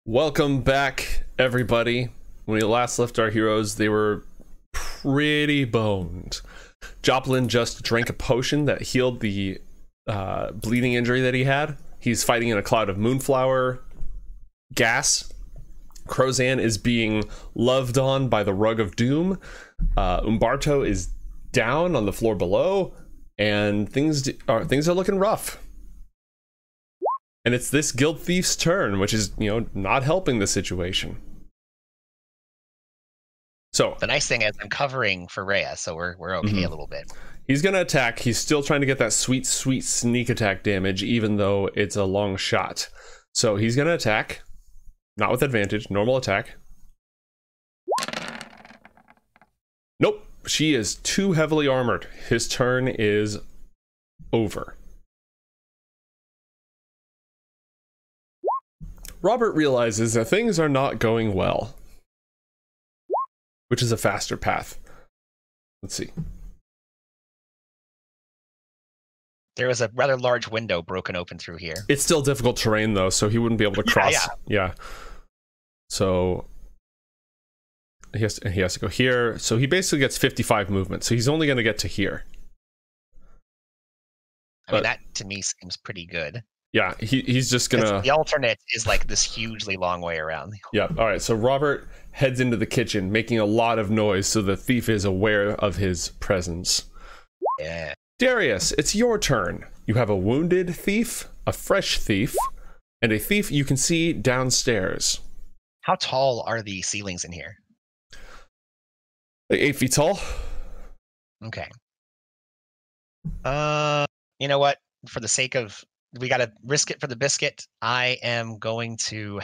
Welcome back, everybody. When we last left our heroes, they were pretty boned. Joplin just drank a potion that healed the bleeding injury that he had. He's fighting in a cloud of moonflower gas. Crozan is being loved on by the Rug of Doom. Umberto is down on the floor below, and things are looking rough. And it's this guild thief's turn, which is, not helping the situation. So the nice thing is I'm covering for Rhea, so we're okay a little bit. He's gonna attack. He's still trying to get that sweet sneak attack damage, even though it's a long shot. So he's gonna attack, not with advantage, normal attack. Nope, she is too heavily armored. His turn is over. Robert realizes that things are not going well, which is a faster path. Let's see. There was a rather large window broken open through here. It's still difficult terrain, though, so he wouldn't be able to cross. Yeah. So he has to go here. So he basically gets 55 movement. So he's only going to get to here. I mean, that to me seems pretty good. Yeah, he's just gonna. The alternate is like this hugely long way around. Yeah. All right. So Robert heads into the kitchen, making a lot of noise, so the thief is aware of his presence. Yeah. Darius, it's your turn. You have a wounded thief, a fresh thief, and a thief you can see downstairs. How tall are the ceilings in here? Like 8 feet tall. Okay. You know what? For the sake of we gotta risk it for the biscuit, I am going to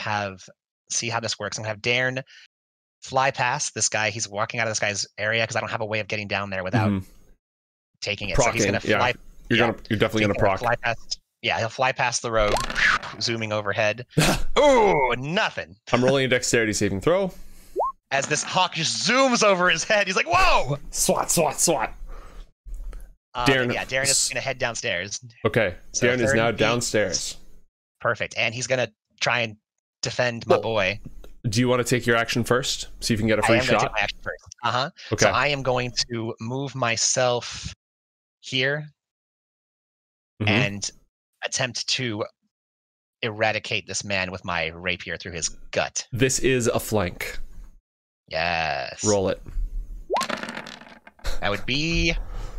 see how this works. I'm gonna have Darren fly past this guy. He's walking out of this guy's area because I don't have a way of getting down there without taking it. Procking, so he's gonna fly. You're definitely gonna proc. Fly past, he'll fly past the road, zooming overhead. Ooh, nothing. I'm rolling a dexterity saving throw. As this hawk just zooms over his head, he's like, "Whoa!" Swat. Darren Darren is gonna head downstairs. Okay, so Darren is now downstairs. Perfect, and he's gonna try and defend my boy. Do you want to take your action first? See if you can get a free I am shot. gonna take my action first. Okay. So I am going to move myself here and attempt to eradicate this man with my rapier through his gut. This is a flank. Yes. Roll it. That would be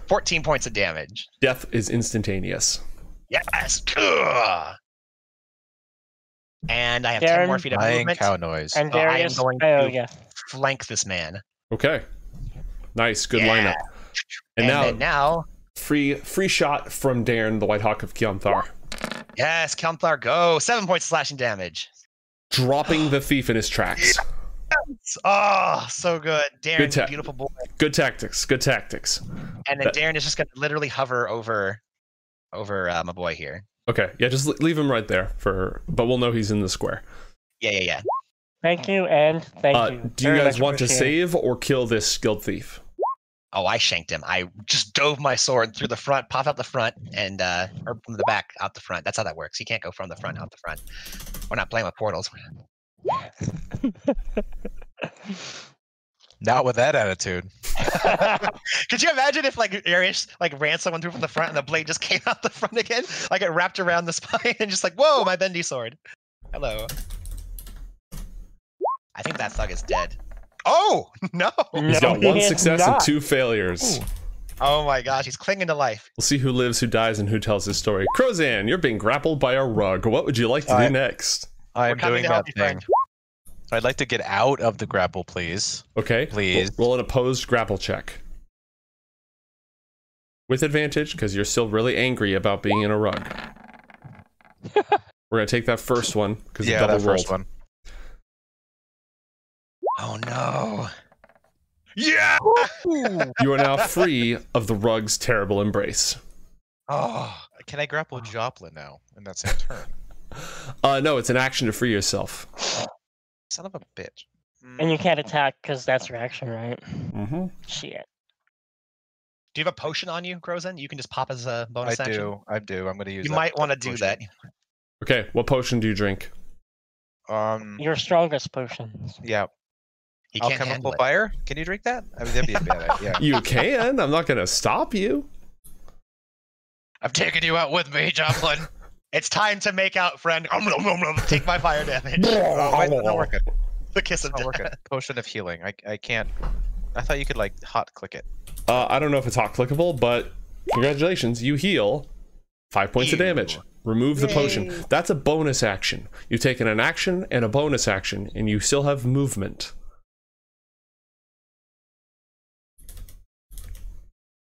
14 points of damage. Death is instantaneous. Yes. Ugh. And I have 10 more feet of movement. Cow noise. And So I am Darius, going to flank this man. Okay. Nice. Good lineup. And now free shot from Darren, the White Hawk of Keonthar. Yes, Keonthar, go. 7 points of slashing damage. Dropping the thief in his tracks. Oh, so good. Darren, you beautiful boy. Good tactics. And then Darren is just going to literally hover over my boy here. Okay, yeah, just leave him right there but we'll know he's in the square. Yeah. Thank you, and thank you. Do you guys want to save or kill this skilled thief? Oh, I shanked him. I just dove my sword through the front, popped out the front, and or from the back out the front. That's how that works. You can't go from the front out the front. We're not playing with portals. Not with that attitude. Could you imagine if Arius ran someone through from the front and the blade just came out the front again? Like it wrapped around the spine and just whoa, my bendy sword. Hello. I think that thug is dead. Oh, no. He's got one success and 2 failures. Ooh. Oh my gosh, he's clinging to life. We'll see who lives, who dies, and who tells his story. Crozan, you're being grappled by a rug. What would you like to do next? I'm doing that thing. Friend. I'd like to get out of the grapple, please. Okay. Please. Roll an opposed grapple check. With advantage, because you're still really angry about being in a rug. We're going to take that first one, because it double rolled. First one. Oh no. Yeah! You are now free of the rug's terrible embrace. Oh, can I grapple Joplin now in that same turn? No, it's an action to free yourself. Son of a bitch. And you can't attack because that's your action, right? Mm-hmm. Shit. Do you have a potion on you, Crozan? You can just pop as a bonus action. I do. I'm going to use. You might want to do that. Okay, what potion do you drink? Your strongest potions. Yeah. He can't handle Alchemical it. fire. Can you drink that? I mean, that'd be a bad idea. You can. I'm not gonna stop you. I've taken you out with me, Joplin. It's time to make out, friend. Take my fire damage. Oh, wait, it's not working. The kiss of It's not death. working. Potion of healing. I can't. I thought you could like hot click it. I don't know if it's hot clickable, but congratulations, you heal 5 points of Ew. damage. Remove the potion. Yay. That's a bonus action. You've taken an action and a bonus action, and you still have movement.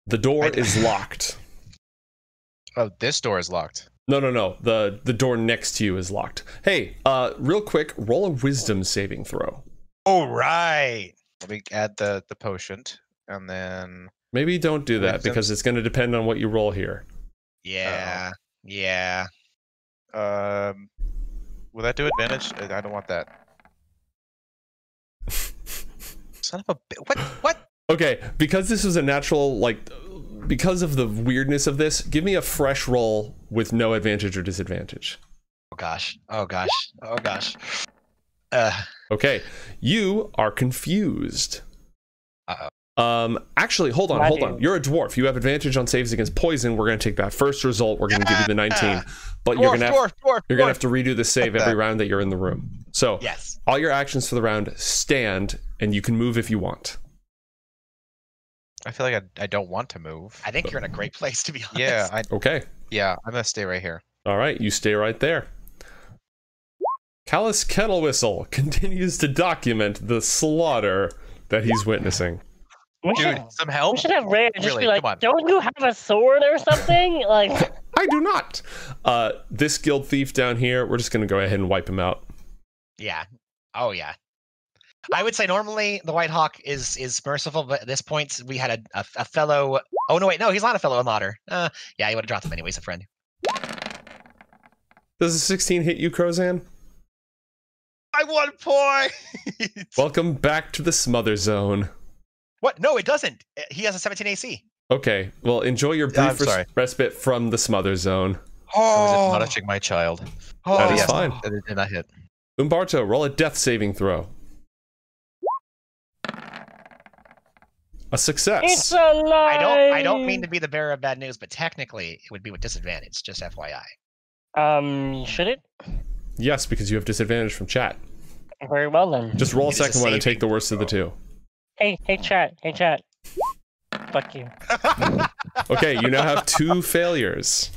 The door is locked. Oh, this door is locked. No. The door next to you is locked. Hey, real quick, roll a wisdom saving throw. All right. Let me add the potion, and then Maybe don't do that Wisdom. because it's going to depend on what you roll here. Yeah. Yeah. will that do advantage? I don't want that. Son of a what? Okay, because this was a natural, like, because of the weirdness of this, give me a fresh roll with no advantage or disadvantage. Oh gosh. Oh gosh. Oh gosh. Okay, you are confused. Uh-oh. Actually, hold on. You're a dwarf. You have advantage on saves against poison. We're going to take that first result. We're going to give you the 19, but you're going to have to redo the save every round that you're in the room. So Yes. all your actions for the round stand, and you can move if you want. I feel like I don't want to move. I think you're in a great place, to be honest. Yeah, Okay. I'm gonna stay right here. All right, you stay right there. Callus Kettle continues to document the slaughter that he's witnessing. We Dude, should, some help? we should have Ray just Really, be like, come on. don't you have a sword or something? Like, I do not. This guild thief down here, we're just going to go ahead and wipe him out. Yeah. Oh yeah. I would say normally the White Hawk is merciful, but at this point we had a fellow. Oh no, wait, no, he's not a fellow modder. Yeah, he would have dropped him anyways, a friend. Does a 16 hit you, Crozan? I 1 point. Welcome back to the smother zone. What? No, it doesn't. He has a 17 AC. Okay, well, enjoy your I'm brief sorry. respite from the smother zone. I was admonishing my child. That is yes, fine. It did not hit. Umberto, roll a death saving throw. A success. it's a lie. I don't mean to be the bearer of bad news, but technically it would be with disadvantage. Just FYI. Should it? Yes, because you have disadvantage from chat. Very well then. Just roll a It is a second one and take saving the worst of the two. Hey, chat. Fuck you. Okay, you now have 2 failures.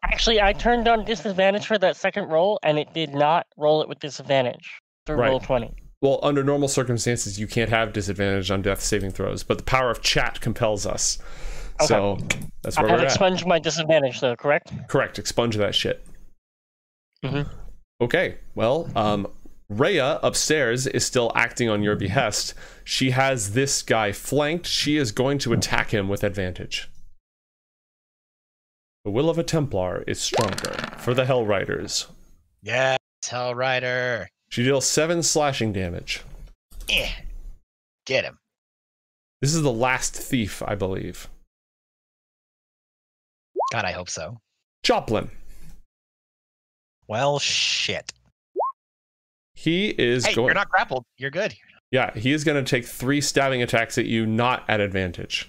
Actually, I turned on disadvantage for that second roll, and it did not roll it with disadvantage through Right. roll 20. Well, under normal circumstances, you can't have disadvantage on death saving throws, but the power of chat compels us. Okay. So that's I where have we're at. expunged my disadvantage, though, correct? Correct. Expunge that shit. Mhm. Okay. Well, Rhea upstairs is still acting on your behest. She has this guy flanked. She is going to attack him with advantage. The will of a Templar is stronger for the Hell Riders. Yeah, Hell Rider. She deals 7 slashing damage. Eh. Get him. This is the last thief, I believe. God, I hope so. Joplin. Well, shit. He is Hey, going. you're not grappled. You're good. Yeah, he is going to take 3 stabbing attacks at you, not at advantage.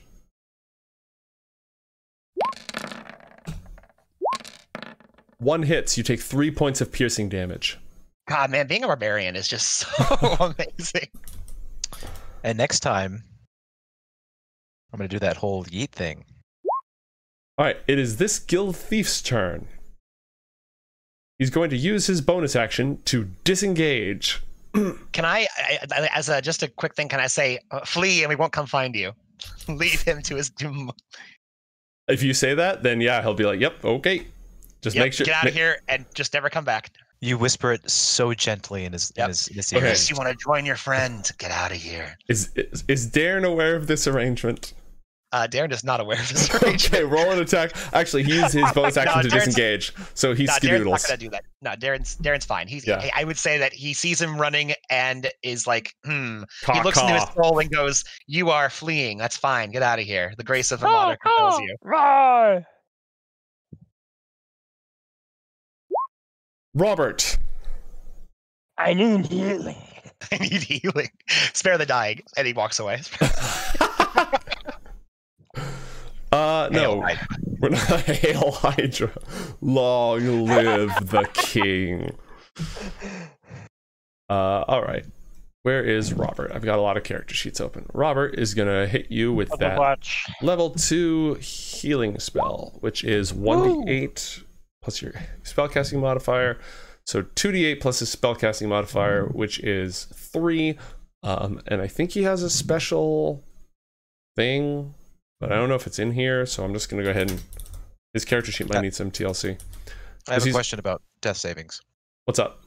One hits, you take 3 points of piercing damage. God, man, being a barbarian is just so amazing. And next time, I'm gonna do that whole yeet thing. Alright, it is this guild thief's turn. He's going to use his bonus action to disengage. Can I as a just a quick thing, can I say, flee and we won't come find you? Leave him to his doom. If you say that, then yeah, he'll be like, yep, okay. Just Yep, make sure. get out of here and just never come back. You whisper it so gently in his Yep. in his Okay. ear. Unless you want to join your friend, get out of here. Is Darren aware of this arrangement? Darren is not aware of this arrangement. Okay, roll an attack. Actually, he used his bonus action to Darren's- disengage, so he No, Darren's not skedoodles. gonna do that. No, Darren's fine. Yeah. I would say that he sees him running and is like, He Caw, looks into his caw. soul and goes, "You are fleeing. That's fine. Get out of here. The grace of the modder compels you." Roar! Robert. I need healing. I need healing. Spare the dying. And he walks away. No, we're not Hail Hydra. Long live the king. All right. Where is Robert? I've got a lot of character sheets open. Robert is gonna hit you with that Overwatch. level 2 healing spell, which is 1d8 plus your spellcasting modifier. So 2d8 plus his spellcasting modifier, which is 3. And I think he has a special thing, but I don't know if it's in here. So I'm just gonna go ahead and his character sheet might need some TLC. I have a question about death savings. What's up?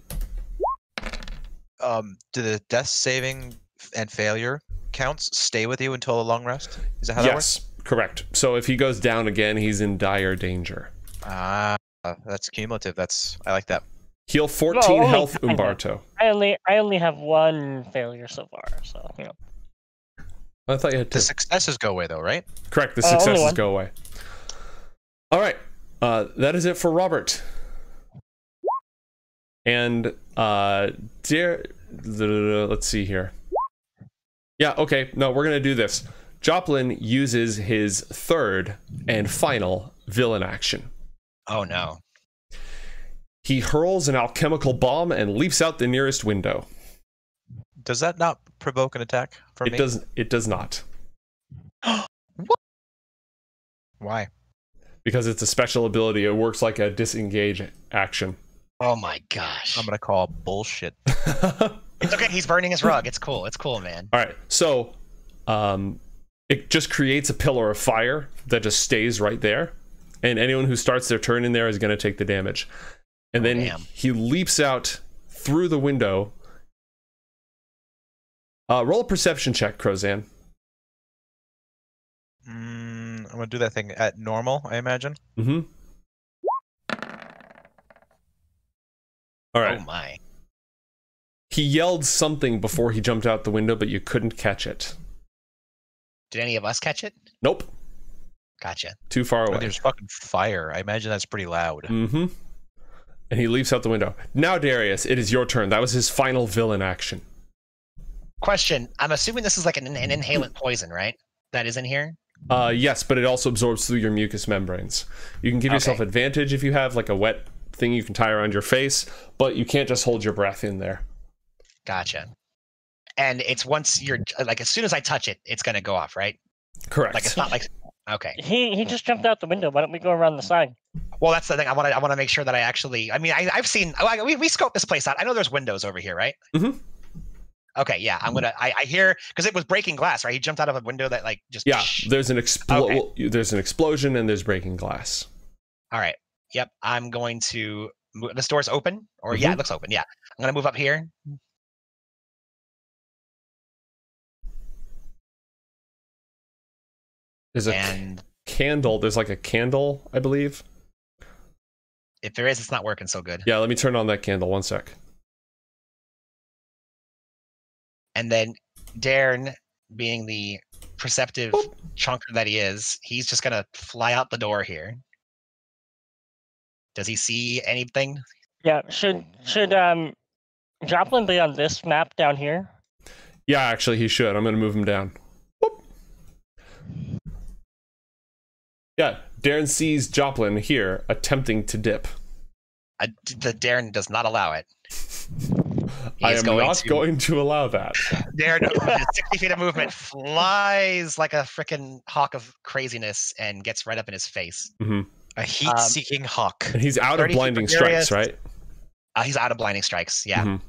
Do the death saving and failure counts stay with you until a long rest? Is that how that works? Yes, correct. So if he goes down again, he's in dire danger. Ah, that's cumulative. I like that. Heal 14 only health, kinda. Umberto. I only have one failure so far, so you know. I thought you had The 2. successes go away though, right? Correct, the only successes one. go away. All right, that is it for Robert. And let's see here. Yeah, okay, no, we're gonna do this. Joplin uses his third and final villain action. Oh no. He hurls an alchemical bomb and leaps out the nearest window. Does that not provoke an attack from me? It does not. What? Why? Because it's a special ability. It works like a disengage action. Oh my gosh. I'm gonna call bullshit. It's okay. He's burning his rug. It's cool. It's cool, man. All right, so it just creates a pillar of fire that just stays right there, and anyone who starts their turn in there is going to take the damage. And then damn. he leaps out through the window. Roll a perception check, Crozan. I'm gonna do that thing at normal, I imagine. Mm-hmm. All right. Oh my. He yelled something before he jumped out the window, but you couldn't catch it. Did any of us catch it? Nope. Gotcha. Too far When away. there's fucking fire. I imagine that's pretty loud. Mm-hmm. And he leaps out the window. Now, Darius, it is your turn. That was his final villain action. Question. I'm assuming this is like an inhalant poison, right? That is in here? Yes, but it also absorbs through your mucous membranes. You can give yourself Okay. advantage if you have like a wet thing you can tie around your face, but you can't just hold your breath in there. Gotcha. And it's once you're like, as soon as I touch it, it's gonna go off, right? Correct. Like it's not like okay. He just jumped out the window. Why don't we go around the side? Well, that's the thing. I want to make sure that I actually. I mean, I've seen. We scoped this place out. I know there's windows over here, right? Mhm. Okay, yeah. I hear because it was breaking glass, right? He jumped out of a window that like just. Yeah, there's an there's an explosion and there's breaking glass. All right. Yep. I'm going to. This door's open, or yeah, it looks open. Yeah. I'm gonna move up here. There's a And candle. There's like a candle, I believe. if there is, it's not working so good. Yeah, let me turn on that candle. 1 sec. And then Darren, being the perceptive chunker that he is, he's just gonna fly out the door here. Does he see anything? Yeah. Should Joplin be on this map down here? Yeah, actually, he should. I'm going to move him down. Whoop. Yeah, Darren sees Joplin here attempting to dip. The Darren does not allow it. He I is am going not to- going to allow that. Darren, 60 feet of movement, flies like a freaking hawk of craziness and gets right up in his face. A heat-seeking hawk. And he's out of 30 feet blinding from strikes, Darius. right? He's out of blinding strikes, yeah. Mhm.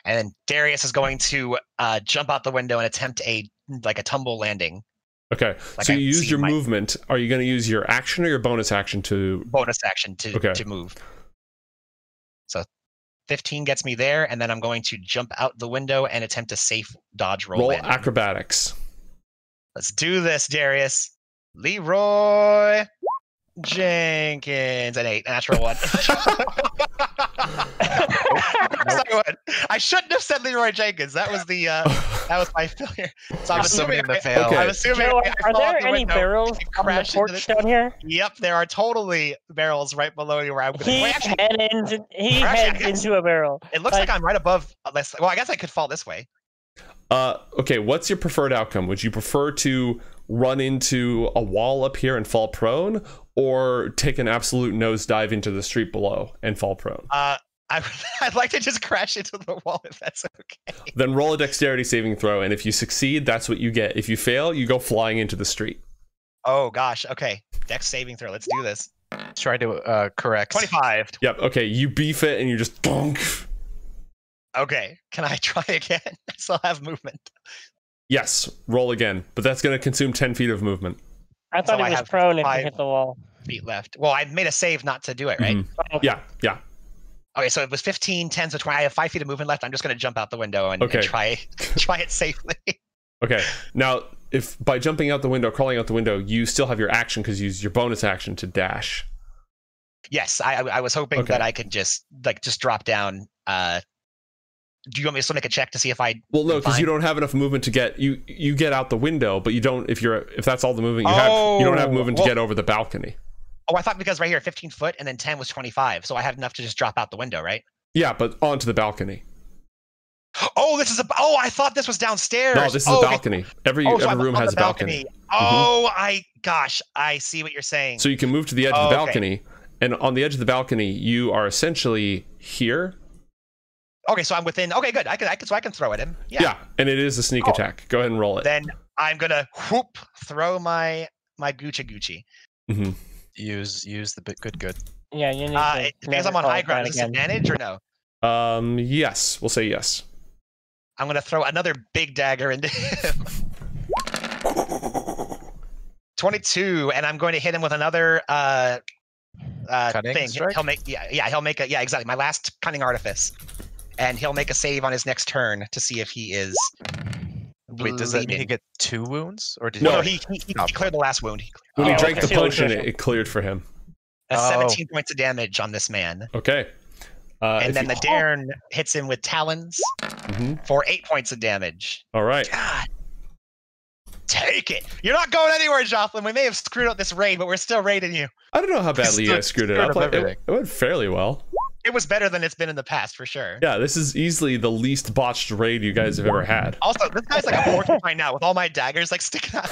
And then Darius is going to jump out the window and attempt a tumble landing. Okay, Like so I you use see your my- movement. Are you going to use your action or your bonus action to... Bonus action to Okay. move. So 15 gets me there, and then I'm going to jump out the window and attempt a safe dodge roll. roll landing. acrobatics? Let's do this, Darius. Leroy Jenkins, an 8, natural 1. Sorry, what? I shouldn't have said Leroy Jenkins. That was the that was my failure. So I'm assuming Assuming the fail. Okay. I'm assuming. Joe, I are fall out there the any window barrels and on the crash into porch down here? Yep, there are totally barrels right below you where I'm going. He Wait, actually, heads I heads guess- into a barrel. it looks like I'm right above. Well, I guess I could fall this way. Okay, what's your preferred outcome? Would you prefer to run into a wall up here and fall prone, or take an absolute nosedive into the street below and fall prone? I'd like to just crash into the wall if that's okay. Then roll a dexterity saving throw, and if you succeed, that's what you get. If you fail, you go flying into the street. Oh gosh. Okay. Dex saving throw. Let's do this. Try to correct. 25. Yep, okay, you beef it and you just bonk. Okay. Can I try again? I still have movement. Yes, roll again, but that's going to consume 10 feet of movement. I thought So I he was have prone if he 5 hit the wall. feet left. Well, I made a save not to do it, right? Mhm. Okay. Yeah. Okay, so it was 15, 10, so 20. I have 5 feet of movement left. I'm just going to jump out the window and Okay. try it safely. Okay, now, if by jumping out the window, crawling out the window, you still have your action because you use your bonus action to dash. Yes, I was hoping Okay. that I could just drop down. Do you want me to still make a check to see if I? Well, no, am because fine? you don't have enough movement to get you get out the window, but you don't if that's all the movement you have, you don't have Oh, movement to well- get over the balcony. Oh, I thought because right here 15 foot and then 10 was 25, so I had enough to just drop out the window, right? Yeah, but onto the balcony. Oh, this is a. Oh, I thought this was downstairs. No, this is oh, a okay. balcony. Every Oh, so I'm room on has the a balcony. Oh, I see what you're saying. So you can move to the edge of Oh, the okay. balcony, and on the edge of the balcony, you are essentially here. Okay, so I'm within. Okay, good. I can throw at him. Yeah. And it is a sneak Oh. attack. Go ahead and roll it. Then I'm gonna whoop throw my Gucci. Mhm. Use the good. Yeah, you need to Because never I'm on call high it ground, that is this again. advantage or no? Yes, we'll say yes. I'm gonna throw another big dagger into him. 22, and I'm going to hit him with another Cunning thing. strike? He'll make exactly my last cunning artifice, and he'll make a save on his next turn to see if he is. Wait, does that mean he bleeding. get 2 wounds, or did No, No. he cleared the last wound. When he Oh, drank okay. the potion, Official. it cleared for him. That's Oh. 17 points of damage on this man, Okay. and if then you- the Darren hits him with talons Mhm. for 8 points of damage. All right. God. Take it. You're not going anywhere, Jocelyn. We may have screwed up this raid, but we're still raiding you. I don't know how badly you guys screwed it up. It everything. went fairly well. It was better than it's been in the past, for sure. Yeah, this is easily the least botched raid you guys have ever had. Also, this guy's like a porcupine now with all my daggers like sticking out.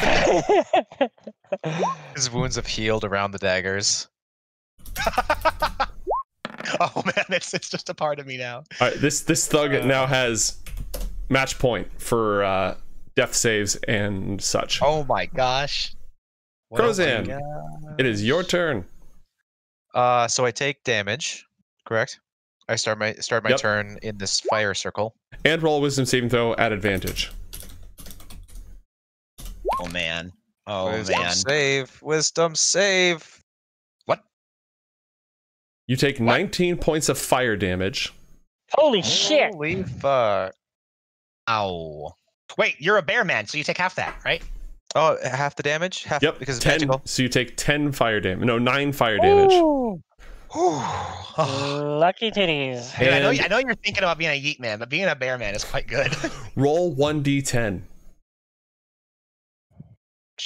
his wounds have healed around the daggers? Oh man, it's just a part of me now. All right, this thug now has match point for death saves and such. Oh my gosh. What have we Crozan, got? it is your turn. So I take damage, correct? I start my Yep. turn in this fire circle. And roll a wisdom saving throw at advantage. Oh man. Oh Wisdom man. save. Wisdom save. You take 19 points of fire damage. Holy shit! Holy fuck. Ow. Wait, you're a bear man, so you take half that, right? Oh, half the damage? Half Yep, because it's 10. magical. So you take 10 fire damage. No, 9 fire damage. Ooh, Oh. lucky titties. Dude, I know And- you're thinking about being a yeet man, but being a bear man is quite good. Roll 1d10.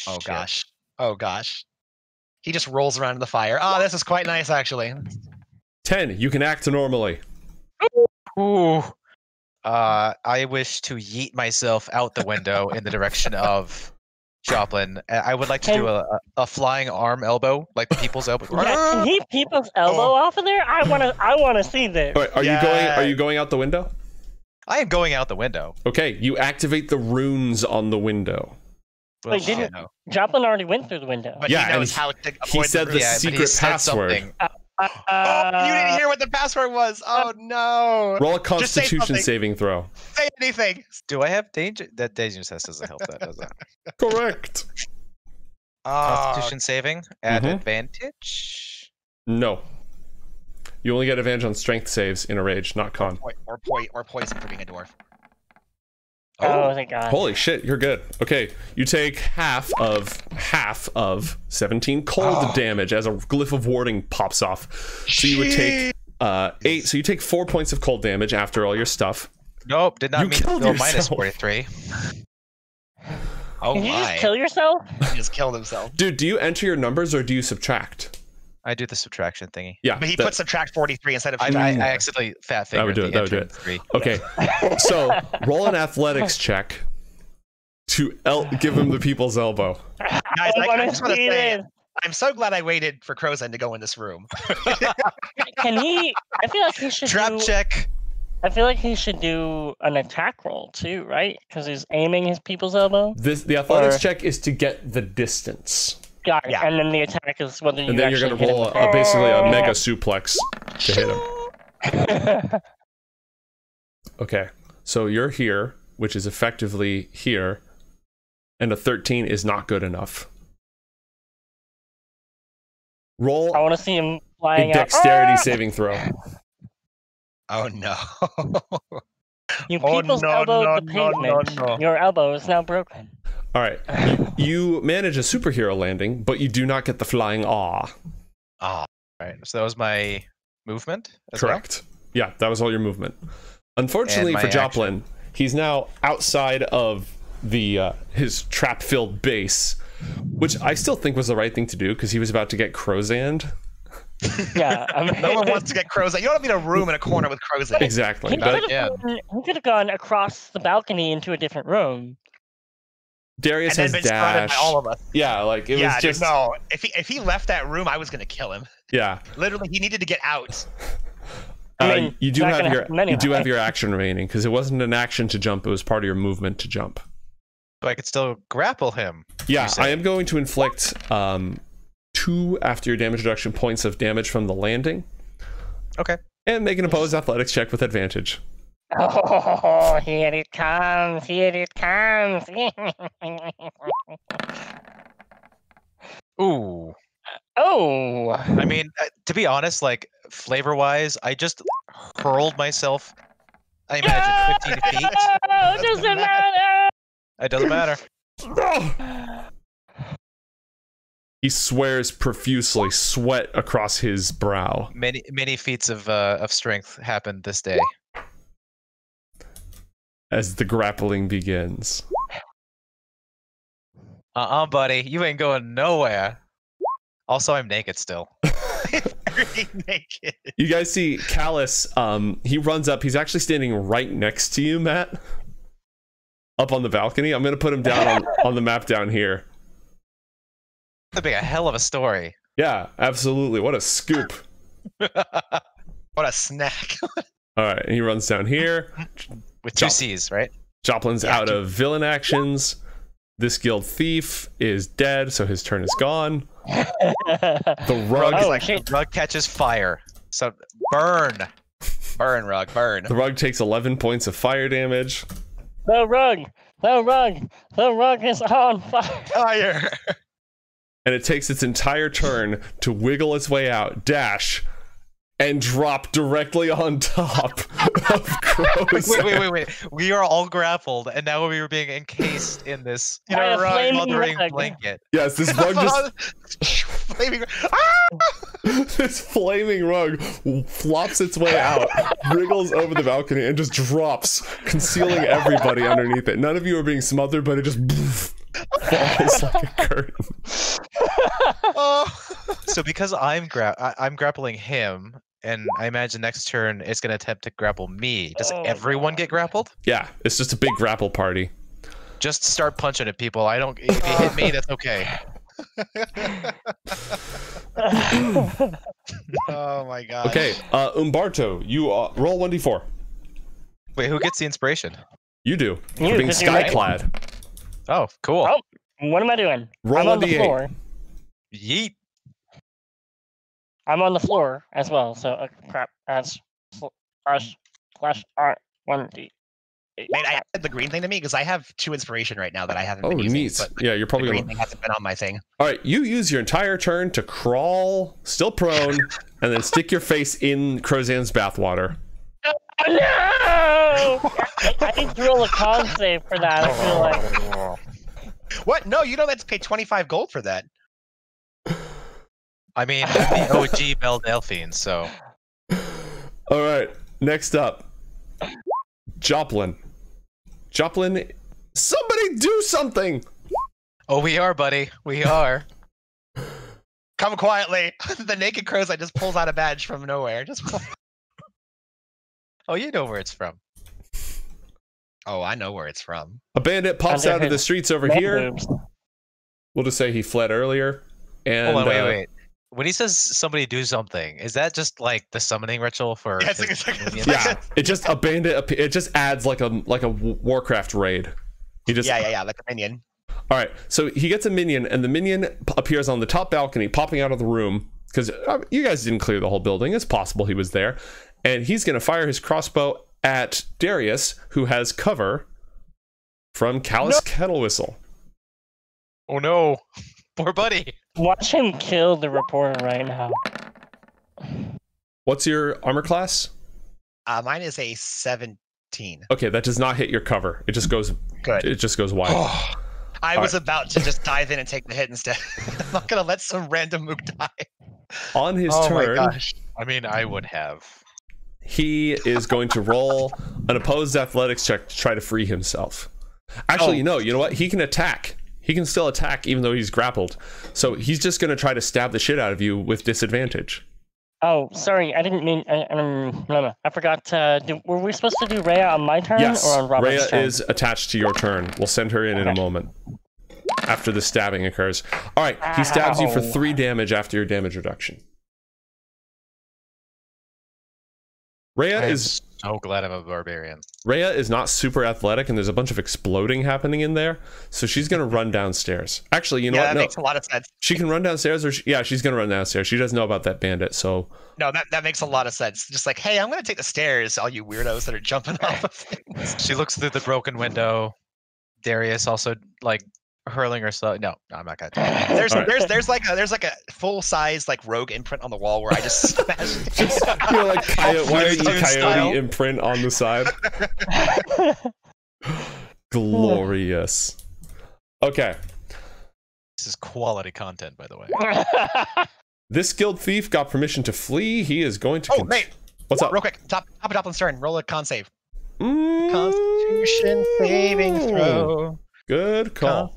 Oh Shit. gosh. Oh gosh. He just rolls around in the fire. Oh, this is quite nice actually. 10. You can act normally. Ooh. I wish to yeet myself out the window in the direction of Joplin. I would like to do a flying arm elbow, like the people's elbow. Yeah, can he people's elbow off of there? I wanna see this. All right, are you going out the window? I am going out the window. Okay, you activate the runes on the window. Well, Wait, didn't- Oh, no. Joplin already went through the window. But Yeah, he and knows how to avoid He said the rune. yeah, but he secret said password. something. Oh, you didn't hear what the password was. Oh no. Roll a Just say Constitution something. saving throw. Say anything. Do I have danger? That danger test doesn't help that, does it? Correct. Constitution saving at Mhm. advantage. No. You only get advantage on strength saves in a rage, not con. Or poison for being a dwarf. Oh, thank God. Holy shit, you're good. Okay, you take half of 17 cold damage as a glyph of warding pops off. So you would take 8. So you take 4 points of cold damage after all your stuff. Nope, did not You mean to killed go minus yourself. 43. Oh Did you just my! kill yourself? He just killed himself. Dude, do you enter your numbers or do you subtract? I do the subtraction thingy. Yeah. But he that- put subtract 43 instead of. I subtract four. accidentally fat That would fingered do it, the that would do entering it. 3. Okay. So roll an athletics check to give him the people's elbow. Guys, I I wanna just want to see say, this. I'm so glad I waited for Crow's End to go in this room. Can he? I feel like he should Trap do. check. I feel like he should do an attack roll too, right? Because he's aiming his people's elbow. The athletics Or- check is to get the distance. Got it. Yeah. And then the attack is whether you And then you're actually going to roll hit basically a mega suplex to hit him. him. Okay. So you're here, which is effectively here, and a 13 is not good enough. I Roll want to see him a flying out. dexterity Ah! saving throw. Oh no! You Oh, people's no, elbowed no, the no, pavement. no, no. Your elbow is now broken. All right. You manage a superhero landing, but you do not get the flying awe. Oh, Right. So that was my movement. As Correct. Yeah, that was all your movement. Unfortunately And for my Joplin, he's now outside of the his trap-filled base, which I still think was the right thing to do because he was about to get Crozand. Yeah. I mean, no one wants to get Crow's End. You don't need a room in a corner with Crow's End. Exactly. He But could have gone across the balcony into a different room. Darius And then has been surrounded dash. by all of us. Yeah, like it Yeah, was dude, just no. If he left that room, I was gonna kill him. yeah. Literally, he needed to get out. I mean, You it's do not have gonna your happen you do anyway. have your action remaining because it wasn't an action to jump; it was part of your movement to jump. So I could still grapple him. Yeah, say. I am going to inflict 2 after your damage reduction points of damage from the landing. Okay. And make an opposed athletics check with advantage. Oh, here it comes! Here it comes! Ooh. Oh! I mean, to be honest, like flavor-wise, I just hurled myself. I imagine 15 feet. Oh, doesn't matter! It doesn't matter. He swears profusely, sweat across his brow. Many feats of strength happened this day. As the grappling begins. Buddy, you ain't going nowhere. Also, I'm naked still. Very naked. You guys see Callus, he runs up. He's actually standing right next to you, Matt. Up on the balcony. I'm going to put him down on the map down here. That'd be a hell of a story. Yeah, absolutely. What a scoop. What a snack. All right, and he runs down here. With 2 Jump. C's, right? Joplin's Yeah, out of villain actions. This guild thief is dead, so his turn is gone. The rug, Oh, like shit. rug catches fire. So burn. Burn, Rug, burn. the rug takes 11 points of fire damage. The rug! The rug! The rug is on fire! Fire. And it takes its entire turn to wiggle its way out, dash, and drop directly on top of Crow's. Wait. We are all grappled, and now we are being encased in this In a By a rug. flaming smothering rug. blanket. Yes, this rug just Flaming. Ah! this flaming rug flops its way out, wriggles over the balcony, and just drops, concealing everybody underneath it. None of you are being smothered, but it just falls like a curtain. Oh. So because I'm grappling him, and I imagine next turn it's going to attempt to grapple me. Does Oh, everyone get grappled? Yeah, it's just a big grapple party. Just start punching at people. I don't. If you hit me, that's okay. Oh my god. Okay, Umberto, you roll 1d4. Wait, who gets the inspiration? You do. For You, being 'cause you're right. skyclad. Oh, cool. Oh. What am I doing? Roll I'm on the 1d8. floor. Yeet. I'm on the floor as well, so crap. That's slash R 1D. Wait, I added the green thing to me because I have 2 inspiration right now that I haven't Oh, been using. neat. But Yeah, you're the probably green gonna... thing hasn't been on my thing. All right, you use your entire turn to crawl, still prone, and then stick your face in Crozan's bathwater. Oh, no! I need to roll a con save for that. I feel like. What? No, you don't have to pay 25 gold for that. I mean, I'm the OG Belle Delphine, so All right, next up, Joplin. Joplin, somebody do something! Oh, we are, buddy. We are. Come quietly. The naked crows I just pulls out a badge from nowhere. Oh, you know where it's from. Oh, I know where it's from. A bandit pops Under out of the his streets over Man here. boobs. We'll just say he fled earlier. And Hold on, wait. When he says somebody do something, is that just like the summoning ritual for? Yeah, it's like- his it's like- minions? yeah, it just a bandit. It just adds like a Warcraft raid. He just Yeah, like a minion. All right, so he gets a minion, and the minion appears on the top balcony, popping out of the room, because you guys didn't clear the whole building. It's possible he was there. And he's going to fire his crossbow at Darius, who has cover from Callus Kettle Whistle. Oh no, poor buddy. Watch him kill the reporter right now. What's your armor class? Mine is a 17. Okay, that does not hit your cover. It just goes. Good. It just goes wide. I was about to just dive in and take the hit instead. I'm not gonna let some random mook die. On his Oh my turn, gosh. I mean, I would have. he is going to roll an opposed athletics check to try to free himself. Actually, no, you know what? He can attack. He can still attack even though he's grappled. So he's just going to try to stab the shit out of you with disadvantage. Oh, sorry, I didn't mean. No, I forgot. Were we supposed to do Rhea on my turn Yes, or on Robert's Rhea turn? is attached to your turn. We'll send her in a moment after the stabbing occurs. All right, he stabs you for Ow. 3 damage after your damage reduction. Rhea I am is so glad I'm a barbarian. Rhea is not super athletic, and there's a bunch of exploding happening in there. So she's gonna run downstairs. Actually, you know Yeah, what? that No, makes a lot of sense. she can run downstairs, or she's gonna run downstairs. She doesn't know about that bandit, so No, that makes a lot of sense. Just like, hey, I'm gonna take the stairs, all you weirdos that are jumping off of things. She looks through the broken window. Darius also like hurling herself. No, I'm not gonna. There's All right. there's like a full size like rogue imprint on the wall where I just smash. you're like coyote, why are you Flintstone coyote style. imprint on the side? Glorious. Okay, This is quality content, by the way. this skilled thief got permission to flee. He is going to. Oh, mate, What's up? real quick, top of Joplin's turn. Roll a con save. Mm, Constitution saving throw. Good call.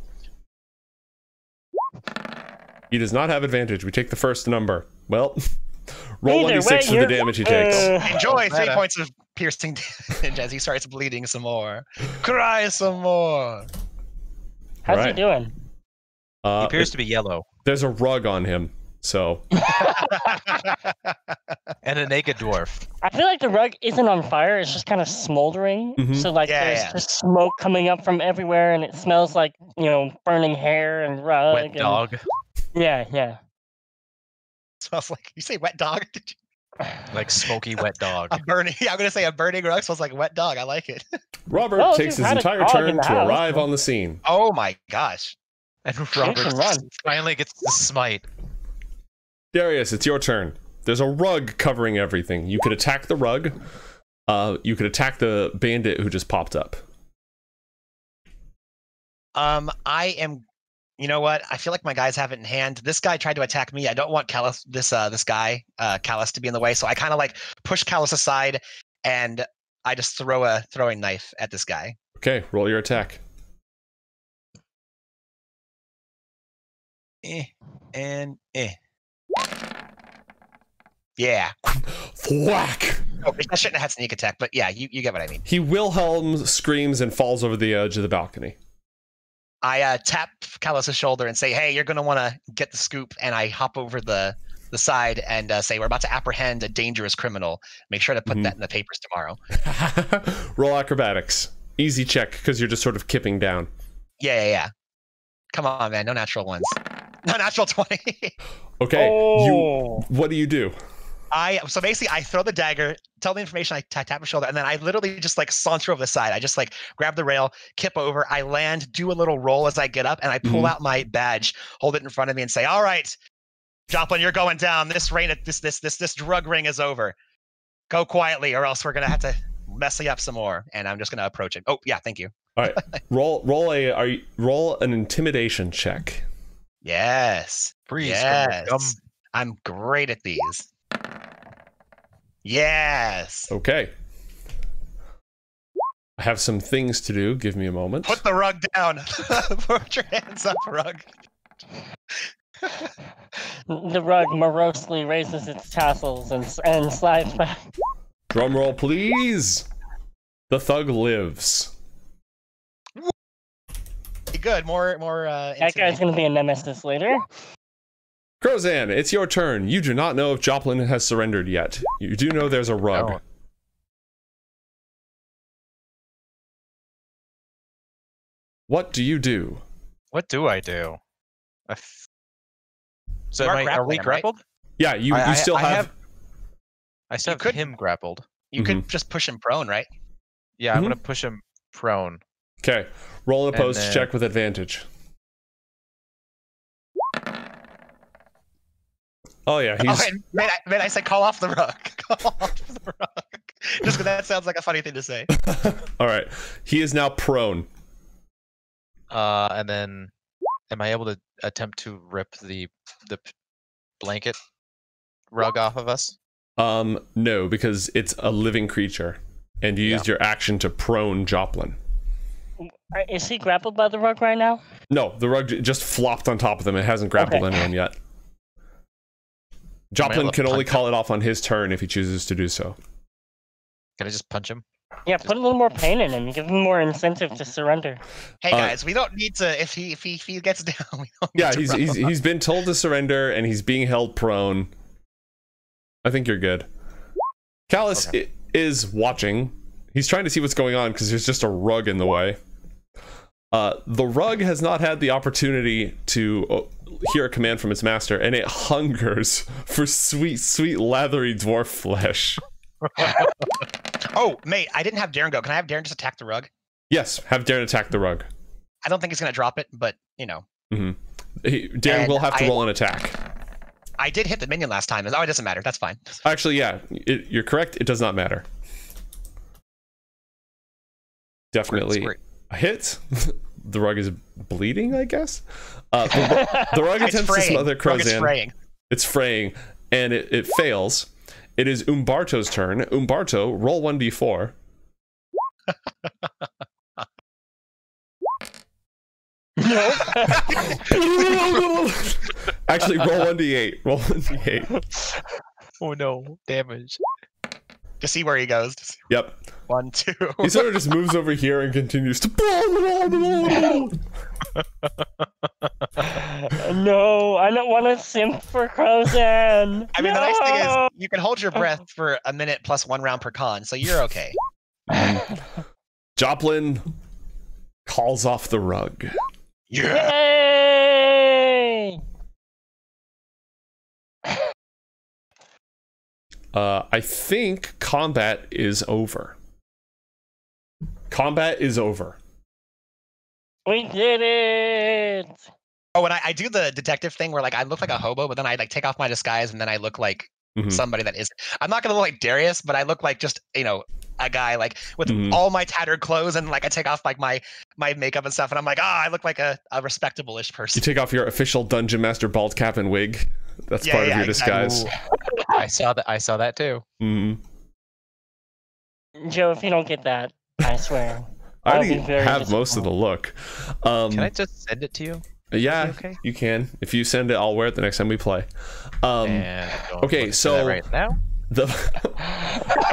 He does not have advantage. We take the first number. Well, roll Either 1d6 way, for the you're- damage he takes. Enjoy 3 meta. points of piercing damage as he starts bleeding some more. Cry some more. How's he Right. doing? He appears to be yellow There's a rug on him, so and a naked dwarf. I feel like the rug isn't on fire. It's just kind of smoldering. Mhm. So like Yeah, there's yeah. just smoke coming up from everywhere, and it smells like burning hair and rug. Wet and- dog. Yeah. Smells like you say wet dog. Did you- Like smoky wet dog. A burning. Yeah, I'm gonna say a burning rug smells like wet dog. I like it. Robert Well, if takes you've his had a entire dog turn in the to house, arrive then- on the scene. Oh my gosh. And can Robert run. finally gets the smite. Darius, it's your turn. There's a rug covering everything. You could attack the rug. You could attack the bandit who just popped up. I am. You know what? I feel like my guys have it in hand. This guy tried to attack me. I don't want Callus, this guy, Callus, to be in the way. So I kind of like push Callus aside, and I just throw a throwing knife at this guy. Okay, roll your attack. Yeah. Thwack! Oh, I shouldn't have had sneak attack, but yeah, you get what I mean. He Wilhelm screams and falls over the edge of the balcony. I tap Callus's shoulder and say, "Hey, you're gonna want to get the scoop." And I hop over the side and say, "We're about to apprehend a dangerous criminal. Make sure to put Mhm. that in the papers tomorrow." Roll acrobatics. Easy check because you're just sort of kipping down. Yeah. Come on, man. No natural ones. No natural 20. Okay, Oh. what do you do? So basically I throw the dagger, tell the information, I tap his shoulder, and then I literally just like saunter over the side. I just like grab the rail, kip over, I land, do a little roll as I get up, and I pull out my badge, hold it in front of me, and say, "All right, Joplin, you're going down. This drug ring is over. Go quietly, or else we're gonna have to mess you up some more." And I'm just gonna approach it. Oh yeah, thank you. All right, roll an intimidation check. Yes. Freeze. Yes. From I'm great at these. Yes. Okay. I have some things to do. Give me a moment. Put the rug down. Put your hands up, rug. The rug morosely raises its tassels and slides back. Drum roll, please. The thug lives. Good. More. That guy's gonna be a nemesis later. Crozan, it's your turn. You do not know if Joplin has surrendered yet. You do know there's a rug. No. What do you do? What do I do? So You are are we grappling him, right? grappled? Yeah, you still have. I still You have could- him grappled. You could just push him prone, right? Yeah, I'm Mhm. gonna push him prone. Okay, roll an And opposed then- check with advantage. Oh yeah, he's. Oh, and man, I said call off the rug. Call off the rug. Just because that sounds like a funny thing to say. All right, he is now prone. And then, am I able to attempt to rip the blanket rug off of us? No, because it's a living creature, and you used your action to prone Joplin. Is he grappled by the rug right now? No, the rug just flopped on top of them. It hasn't grappled Okay. anyone yet. Am I Joplin able to can only punch call it off on his turn if he chooses to do so. Can I just punch him? Yeah, put a little more pain in him. Give him more incentive to surrender. Hey Uh, guys, we don't need to. If he gets down, we don't need Yeah, to he's rub him up. he's been told to surrender, and he's being held prone. I think you're good. Callus is watching. He's trying to see what's going on because there's just a rug in the way. The rug has not had the opportunity to hear a command from its master, and it hungers for sweet, sweet, lathery dwarf flesh. Oh, mate, I didn't have Darren go. Can I have Darren just attack the rug? Yes, have Darren attack the rug. I don't think he's gonna drop it, but you know, Darren And will have to I- roll an attack. I did hit the minion last time. Oh, it doesn't matter. That's fine. Actually, yeah, you're correct. It does not matter. Definitely Squirt. a hit. The rug is bleeding, I guess. The rug It's attempts to fraying. smother Rug is Crozan. fraying. It's fraying, and it fails. It is Umberto's turn. Umberto, roll 1d4. Actually, roll 1d8. Roll 1d8. Oh no, damage. To see where he goes. Yep. 1, 2. He sort of just moves over here and continues to. No, I don't want to simp for Crozan. I mean, the nice thing is No! you can hold your breath for a minute plus 1 round per con, so you're okay. Joplin calls off the rug. Yeah. Yay! I think combat is over. Combat is over. We did it! Oh, and I do the detective thing where like I look like a hobo, but then I like take off my disguise and then I look like Mhm. somebody that is. I'm not gonna look like Darius, but I look like just a guy like with Mhm. all my tattered clothes and like I take off like my makeup and stuff, and I'm like, I look like a respectable-ish You person. take off your official Dungeon Master bald cap and wig. That's Yeah, part of yeah, your disguise. I saw that. I saw that too. Mhm. Joe, if you don't get that, I swear. I I'll already be very have most of the look. Can I just send it to you? Yeah, okay? you can. If you send it, I'll wear it the next time we play. And I'm okay, looking for so- that right now. The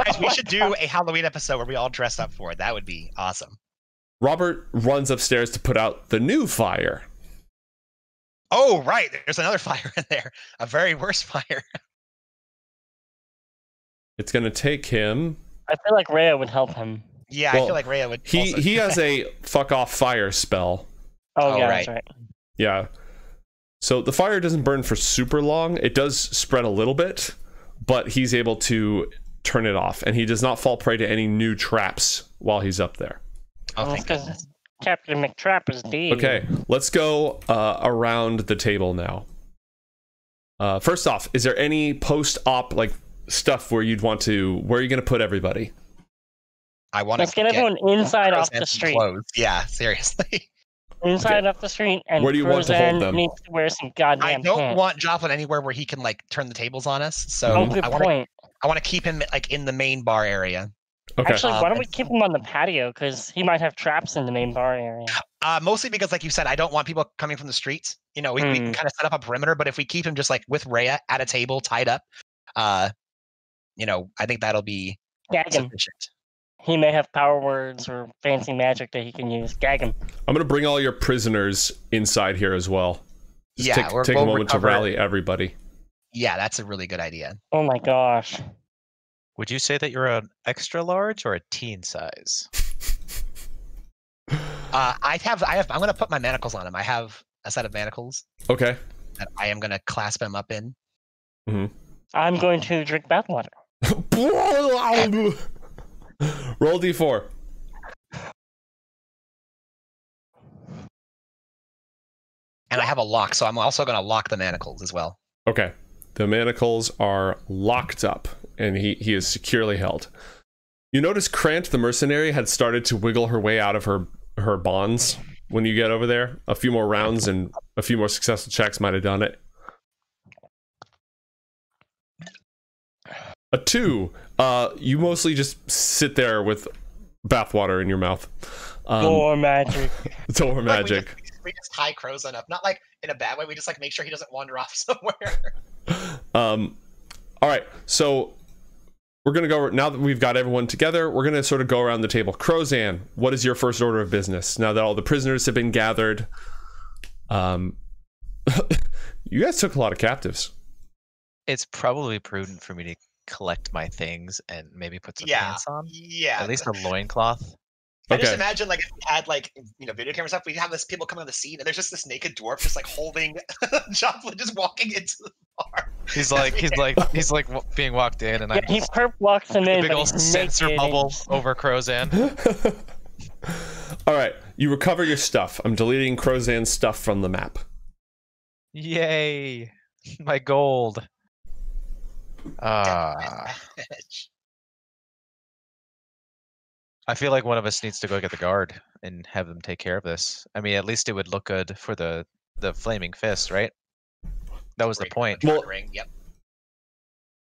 Guys, we should do a Halloween episode where we all dress up for it. That would be awesome. Robert runs upstairs to put out the new fire. Oh, right. There's another fire in there. A very worse fire. It's gonna take him. I feel like Rhea would help him. Yeah, I Well, feel like Rhea would. He also- he has a fuck off fire spell. Oh, Oh, yeah, right. that's right. Yeah. So the fire doesn't burn for super long. It does spread a little bit, but he's able to turn it off, and he does not fall prey to any new traps while he's up there. Oh, Well, thank because goodness. Captain McTrap is dead. Okay, let's go around the table now. First off, is there any post-op like stuff where you'd want to? Where are you going to put everybody? I want Let's to get everyone inside off Crozan the some street. clothes. Yeah, seriously. Inside off the street, and Where do you want to hold Crozan them? needs to wear some I goddamn don't pants. want Joplin anywhere where he can like turn the tables on us. So Oh, good I want to point. I want to keep him like in the main bar area. Okay. Actually, why don't we and- keep him on the patio? Because he might have traps in the main bar area. Mostly because, like you said, I don't want people coming from the streets. You know, we can kind of set up a perimeter, but if we keep him just like with Rhea at a table tied up, you know, I think that'll be Gag him. sufficient. He may have power words or fancy magic that he can use. Gag him. I'm gonna bring all your prisoners inside here as well. Just Yeah, take a we'll moment to recover- rally everybody. Yeah, that's a really good idea. Oh my gosh. Would you say that you're an extra large or a teen size? I'm going to put my manacles on him. I have a set of manacles Okay. that I am going to clasp him up in. I'm going to drink bathwater. Roll d4. And I have a lock, so I'm also going to lock the manacles as well. Okay. The manacles are locked up, and he is securely held. You notice Krant, the mercenary, had started to wiggle her way out of her bonds when you get over there. A few more rounds and a few more successful checks might have done it. A 2. You mostly just sit there with bathwater in your mouth. Door magic. Door Like, magic. we just tie Crozon up. Not like in a bad way. We just like make sure he doesn't wander off somewhere. All right, so we're gonna go now that we've got everyone together. We're gonna sort of go around the table. Crozan, what is your first order of business now that all the prisoners have been gathered? You guys took a lot of captives. It's probably prudent for me to collect my things and maybe put some pants on. Yeah. At least a loincloth. I just Okay. imagine like if we had like video camera stuff, we'd have this people coming on the scene and there's just this naked dwarf just like holding Joplin just walking into the bar. He's like being walked in, and Yeah, I'm he perp walks him the in, big but old he's sensor naked and bubble just- over Crozan. All right, you recover your stuff. I'm deleting Crozan's stuff from the map. Yay! My gold. I feel like one of us needs to go get the guard and have them take care of this. I mean, at least it would look good for the flaming fist, right? That was the point. Well- Ring. Yep.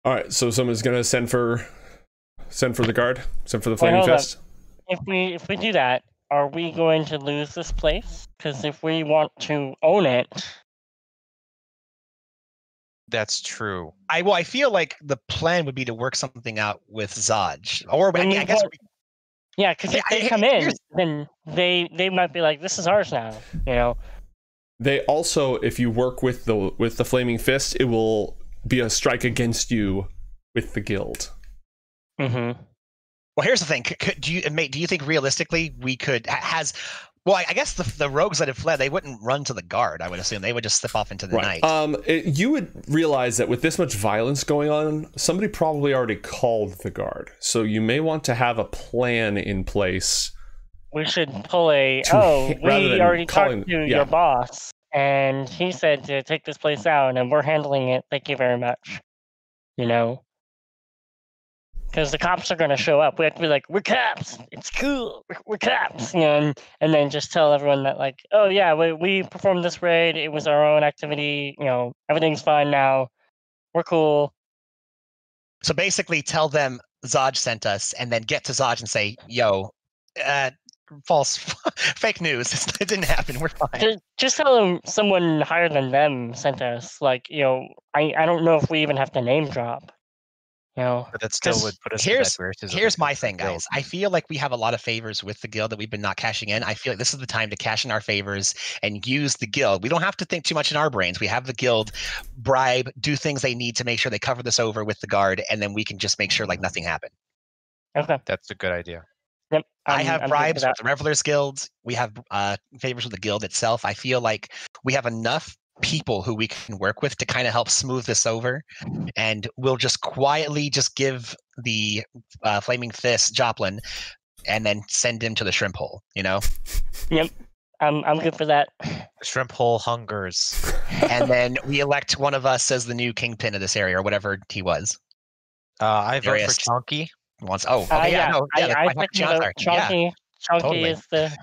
All right, so someone's gonna send for the guard, send for the Wait, flaming hold up. fist. If we do that, are we going to lose this place? Because if we want to own it, That's true. I feel like the plan would be to work something out with Zaj, or When I we guess want- yeah, because if they come in, then they might be like, "This is ours now," you know. They also, if you work with the flaming fist, it will be a strike against you with the guild. Mm-hmm. Well, here's the thing. Do you think realistically we could Well, I guess the rogues that have fled, they wouldn't run to the guard. I would assume they would just slip off into the night. You would realize that with this much violence going on, somebody probably already called the guard. So you may want to have a plan in place. We should pull a. rather We than already calling- talked to yeah. your boss, and he said to take this place out, and we're handling it. Thank you very much. You know, because the cops are going to show up. We have to be like, "We're cops. It's cool. We're cops." You know, and then just tell everyone that, like, "Oh yeah, we performed this raid. It was our own activity. You know, everything's fine now. We're cool." So basically, tell them Zaj sent us, and then get to Zaj and say, "Yo, false, fake news. It didn't happen. We're fine." Just tell them someone higher than them sent us. Like, you know, I don't know if we even have to name drop. You know, But that still 'Cause would put us in here's- bad graces with Here's the my guild. thing, guys. I feel like we have a lot of favors with the guild that we've been not cashing in. I feel like this is the time to cash in our favors and use the guild. We don't have to think too much in our brains. We have the guild bribe, do things they need to make sure they cover this over with the guard, and then we can just make sure like nothing happened. okay. That's a good idea. Yep. I have I'm good with bribes that. with the Revelers Guild. We have favors with the guild itself. I feel like we have enough people who we can work with to kind of help smooth this over, and we'll just quietly just give the Flaming Fist Joplin, and then send him to the shrimp hole. You know, I'm good for that. The shrimp hole hungers. and then we elect one of us as the new kingpin of this area or whatever he was. I vote for Darius. Chonky. Once, oh, okay, yeah, no, yeah, I like think Chonky, yeah. Chonky totally. is the.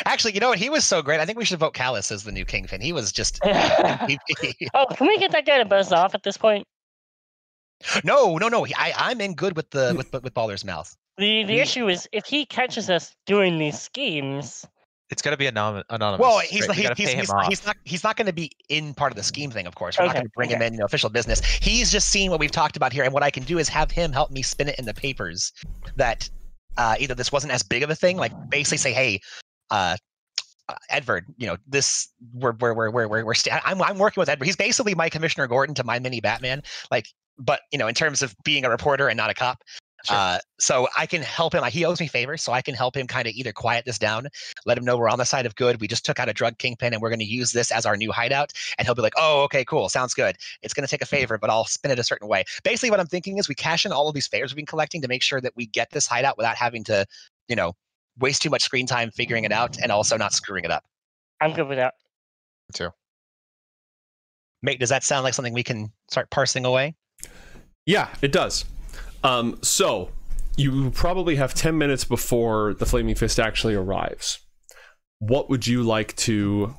Actually, you know what? He was so great. I think we should vote Callus as the new kingpin. He was just Oh, MVP. can we get that guy to buzz off at this point? No. I'm in good with the with Balder's mouth. The We- issue is if he catches us doing these schemes. It's got to be anonymous. Well, he's right? We gotta pay him off. he's not going to be in part of the scheme thing. Of course, we're not Okay, going to bring him okay. in, official business. He's just seeing what we've talked about here, and what I can do is have him help me spin it in the papers that either this wasn't as big of a thing, like basically say, hey, Edward, this I'm working with Edward. He's basically my Commissioner Gordon to my mini Batman, but in terms of being a reporter and not a cop. Sure. So I can help him. He owes me favors, so I can help him kind of either quiet this down, let him know we're on the side of good. We just took out a drug kingpin, and we're going to use this as our new hideout. And he'll be like, "Oh, okay, cool, sounds good. It's going to take a favor, but I'll spin it a certain way." Basically, what I'm thinking is we cash in all of these favors we've been collecting to make sure that we get this hideout without having to, waste too much screen time figuring it out, and also not screwing it up. I'm good with that. Too. Mate, does that sound like something we can start parsing away? Yeah, it does. So you probably have 10 minutes before the Flaming Fist actually arrives. What would you like to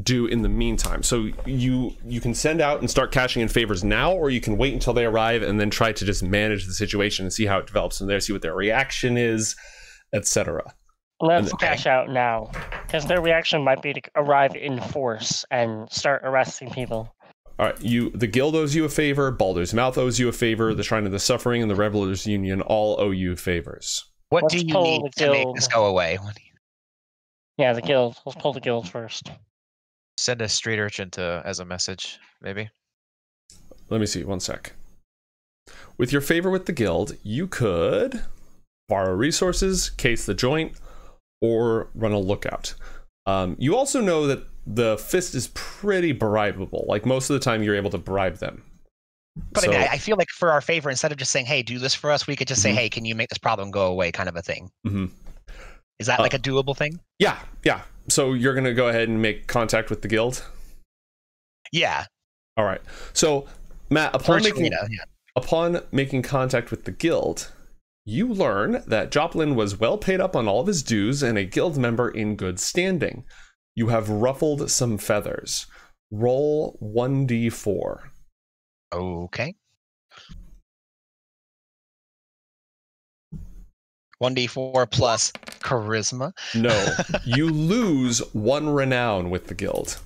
do in the meantime? So you can send out and start cashing in favors now, or you can wait until they arrive and then try to just manage the situation and see how it develops from there, see what their reaction is, etc. Let's Okay. cash out now, because their reaction might be to arrive in force and start arresting people. All right, the Guild owes you a favor, Baldur's Mouth owes you a favor, the Shrine of the Suffering and the Revelers Union all owe you favors. What Let's do you pull need the to make guild. this go away? Yeah, the guild. Let's pull the guild first. Send a street urchin as a message, maybe. Let me see, one sec. With your favor with the Guild, you could borrow resources, case the joint, or run a lookout. You also know that the Fist is pretty bribable. Like, most of the time, you're able to bribe them. But So- I feel like for our favor, instead of just saying, "Hey, do this for us," we could just say, Mhm. "Hey, can you make this problem go away?" kind of a thing. Mhm. Is that like a doable thing? Yeah. So you're going to go ahead and make contact with the Guild? Yeah. All right. So, Matt, upon Virtually, making, yeah. upon making contact with the Guild, you learn that Joplin was well paid up on all of his dues and a Guild member in good standing. You have ruffled some feathers. Roll 1d4. Okay. 1d4 plus charisma. No, you lose 1 renown with the Guild.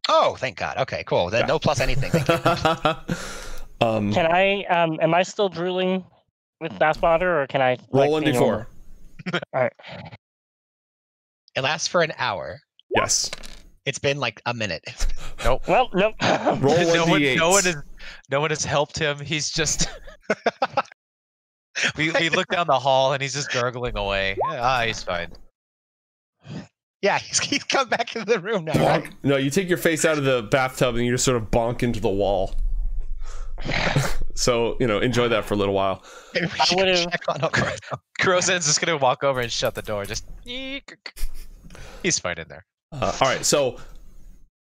Oh, thank God. Okay, cool. Then Yeah. no plus anything. Thank you. Can I? Am I still drooling with Bathwater, or can I Roll like, be 1d4. normal? All right. It lasts for an hour. Yes. It's been like a minute. Well, nope. Roll no 1d8. one has helped him. He's just. we look down the hall and he's just gurgling away. He's fine. Yeah, he's come back into the room now. Bonk. No, you take your face out of the bathtub and you just sort of bonk into the wall. So, enjoy that for a little while. Maybe we should go would've- check on Okra. Kurosen's just gonna walk over and shut the door. Just. He's fine in there. All right, so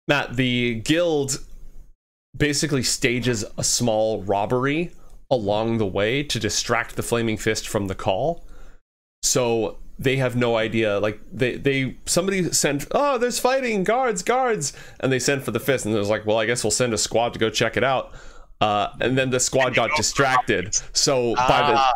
Matt, the Guild basically stages a small robbery along the way to distract the Flaming Fist from the call. So they have no idea. Like somebody sent, "Oh, there's fighting, guards," and they sent for the Fist, and it was like, "Well, I guess we'll send a squad to go check it out." And then the squad got distracted. So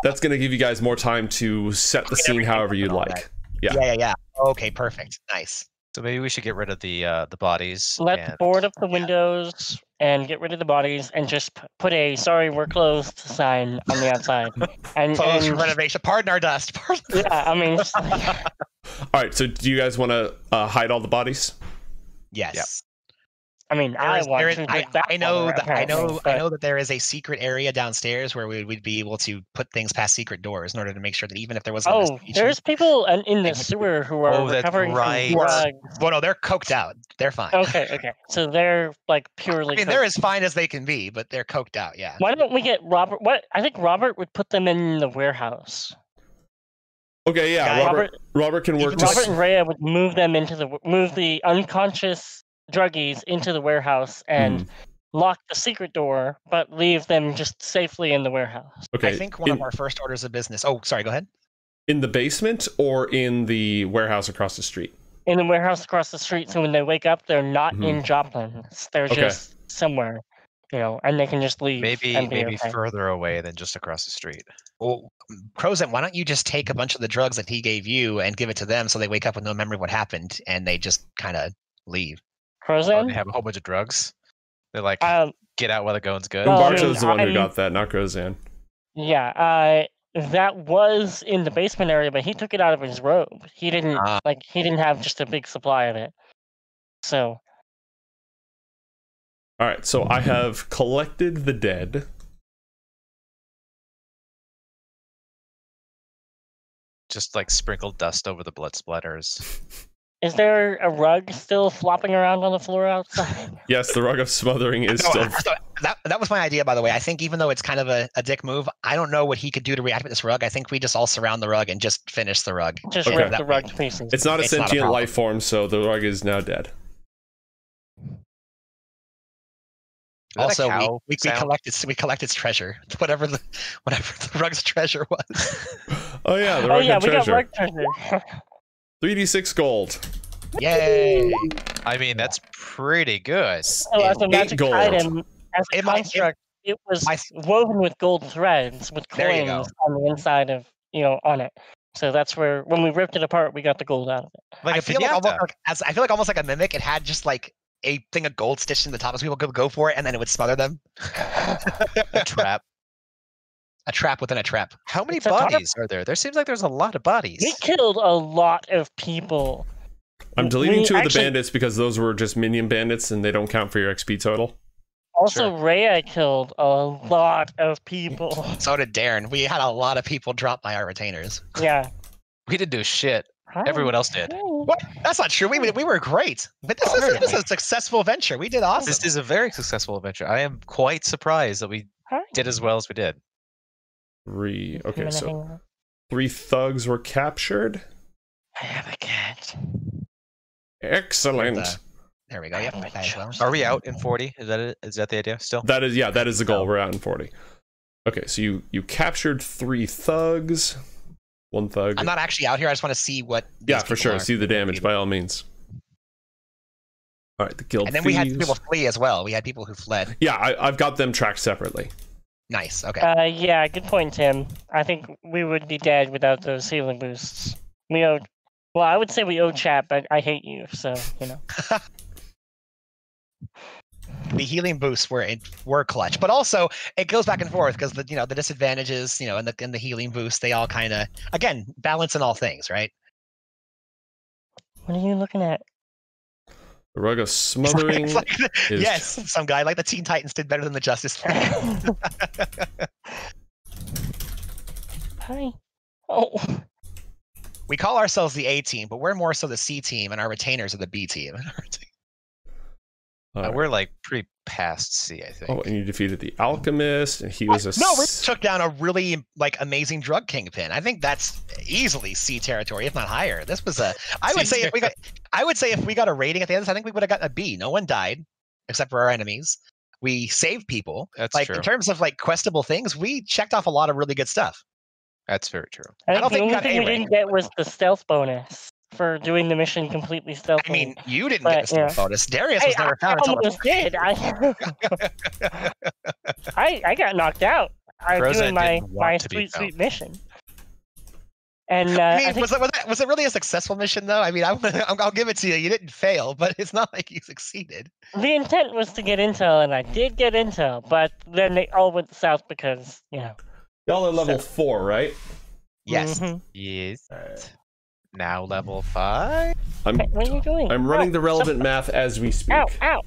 that's going to give you guys more time to set the scene however you'd like. Yeah. Okay, perfect. Nice. So maybe we should get rid of the bodies. Let's and- board up the windows and get rid of the bodies, and just put a "Sorry, we're closed" sign on the outside. And, Close for and renovation. Pardon our dust. Pardon. yeah, I mean, just, All right, so do you guys want to hide all the bodies? Yes. I mean, I want to. I know that I know but that there is a secret area downstairs where we'd be able to put things past secret doors in order to make sure that even if there was an Oh, investigation- there's people in the sewer who are Oh, that's recovering right. from drugs. well, no, they're coked out. They're fine. Okay. So they're like purely. I mean, they're as fine as they can be, but they're coked out. Yeah. Why don't we get Robert? What I think Robert would put them in the warehouse. Okay, yeah, Guy- Robert can work. Robert and Rhea would move them move the unconscious druggies into the warehouse and Hmm. lock the secret door, but leave them just safely in the warehouse. Okay, I think one of our first orders of business. Oh, sorry. Go ahead. in the basement or in the warehouse across the street. In the warehouse across the street, so when they wake up, they're not Mhm. in Joplin's. They're Okay. just somewhere. and they can just leave. Maybe and be maybe okay. further away than just across the street. Well, Crozent, why don't you just take a bunch of the drugs that he gave you and give it to them so they wake up with no memory of what happened and they just kind of leave? Oh, Crozan? they have a whole bunch of drugs. They're like, get out while the going's good. Well, I mean, Umbarto's the one who I'm- got that, not Grozan. Yeah, that was in the basement area, but he took it out of his robe. He didn't Ah. he didn't have just a big supply of it. So All right, so I have collected the dead. Just like sprinkled dust over the blood splatters. is there a rug still flopping around on the floor outside? Yes, the rug of smothering is No, still. so that was my idea, by the way. I think even though it's kind of a dick move, I don't know what he could do to reactivate this rug. I think we just all surround the rug and just finish the rug. Just Okay. rip That the rug to pieces. It's not a It's not a sentient problem. life form, so the rug is now dead. Is that a Also, cow we sound? collect its treasure, whatever the rug's treasure was. Oh yeah, the Oh rug yeah, had we got treasure. rug treasure. 3d6 gold. Yay! I mean, that's pretty good. So as a Eight magic gold. item, as a It might- construct, it was my- woven with gold threads with There you coins go. on the inside of on it. So that's where when we ripped it apart, we got the gold out of it. Like I a feel like piñata. I feel like almost like a mimic. It had just like a thing of gold stitched in the top, as people could go for it, and then it would smother them. A trap. A trap within a trap. How many It's a tarp. bodies are there? There seems like there's a lot of bodies. We killed a lot of people. I'm deleting We 2 of the actually- bandits because those were just minion bandits and they don't count for your XP total. Also, Rhea killed a lot of people. So did Darren. We had a lot of people dropped by our retainers. Yeah. We didn't do shit. Everyone else did. What? That's not true. We were great. But this is a successful venture. We did awesome. This is a very successful adventure. I am quite surprised that we did as well as we did. 3. Okay, I'm gonna so hang on. 3 thugs were captured. I have a cat. Excellent. There we go. Yep. Okay, as well. Are we out in 40? Is that it? Is that the idea still? That is the goal. We're out in 40. Okay, so you captured 3 thugs. 1 thug. I'm not actually out here. I just want to see what. Yeah, these for people sure. are. See the damage by all means. All right, the guild And then we had thieves. people flee as well. We had people who fled. Yeah, I've got them tracked separately. Nice. Okay. Yeah, good point, Tim. I think we would be dead without those healing boosts. We owed. Well, I would say we owe chat, but I hate you, so The healing boosts were clutch, but also it goes back and forth because the disadvantages and the healing boost, they all kind of, again, balance in all things, right? What are you looking at? The rug of smothering It's like is yes, some guy like the Teen Titans did better than the Justice League. Hi. Oh. We call ourselves the A team, but we're more so the C team, and our retainers are the B team. all right. We're like pretty past C, I think. Oh, and you defeated the alchemist, and he was a No, we took down a really amazing drug kingpin. I think that's easily C territory, if not higher. This was a. I would say if we got a rating at the end of this, I think we would have gotten a B. No one died except for our enemies. We saved people. That's like true. in terms of questable things, we checked off a lot of really good stuff. That's very true. I don't think think we the got only thing A we didn't rating. get was the stealth bonus for doing the mission completely stealthily. I mean, you didn't But, get the yeah. bonus. Darius Hey, was never I found until almost did. I got knocked out. I was Crozet doing my didn't want to be sweet found. mission. And I mean, I think was it really a successful mission though? I mean, I'll give it to you. You didn't fail, but it's not like you succeeded. the intent was to get intel, and I did get intel, but then they all went south because Y'all are level 4, right? Yes. mhm. Yes. Alright. Now level 5? I'm Hey, what are you doing? I'm running Ow, the relevant math as we speak. Ow!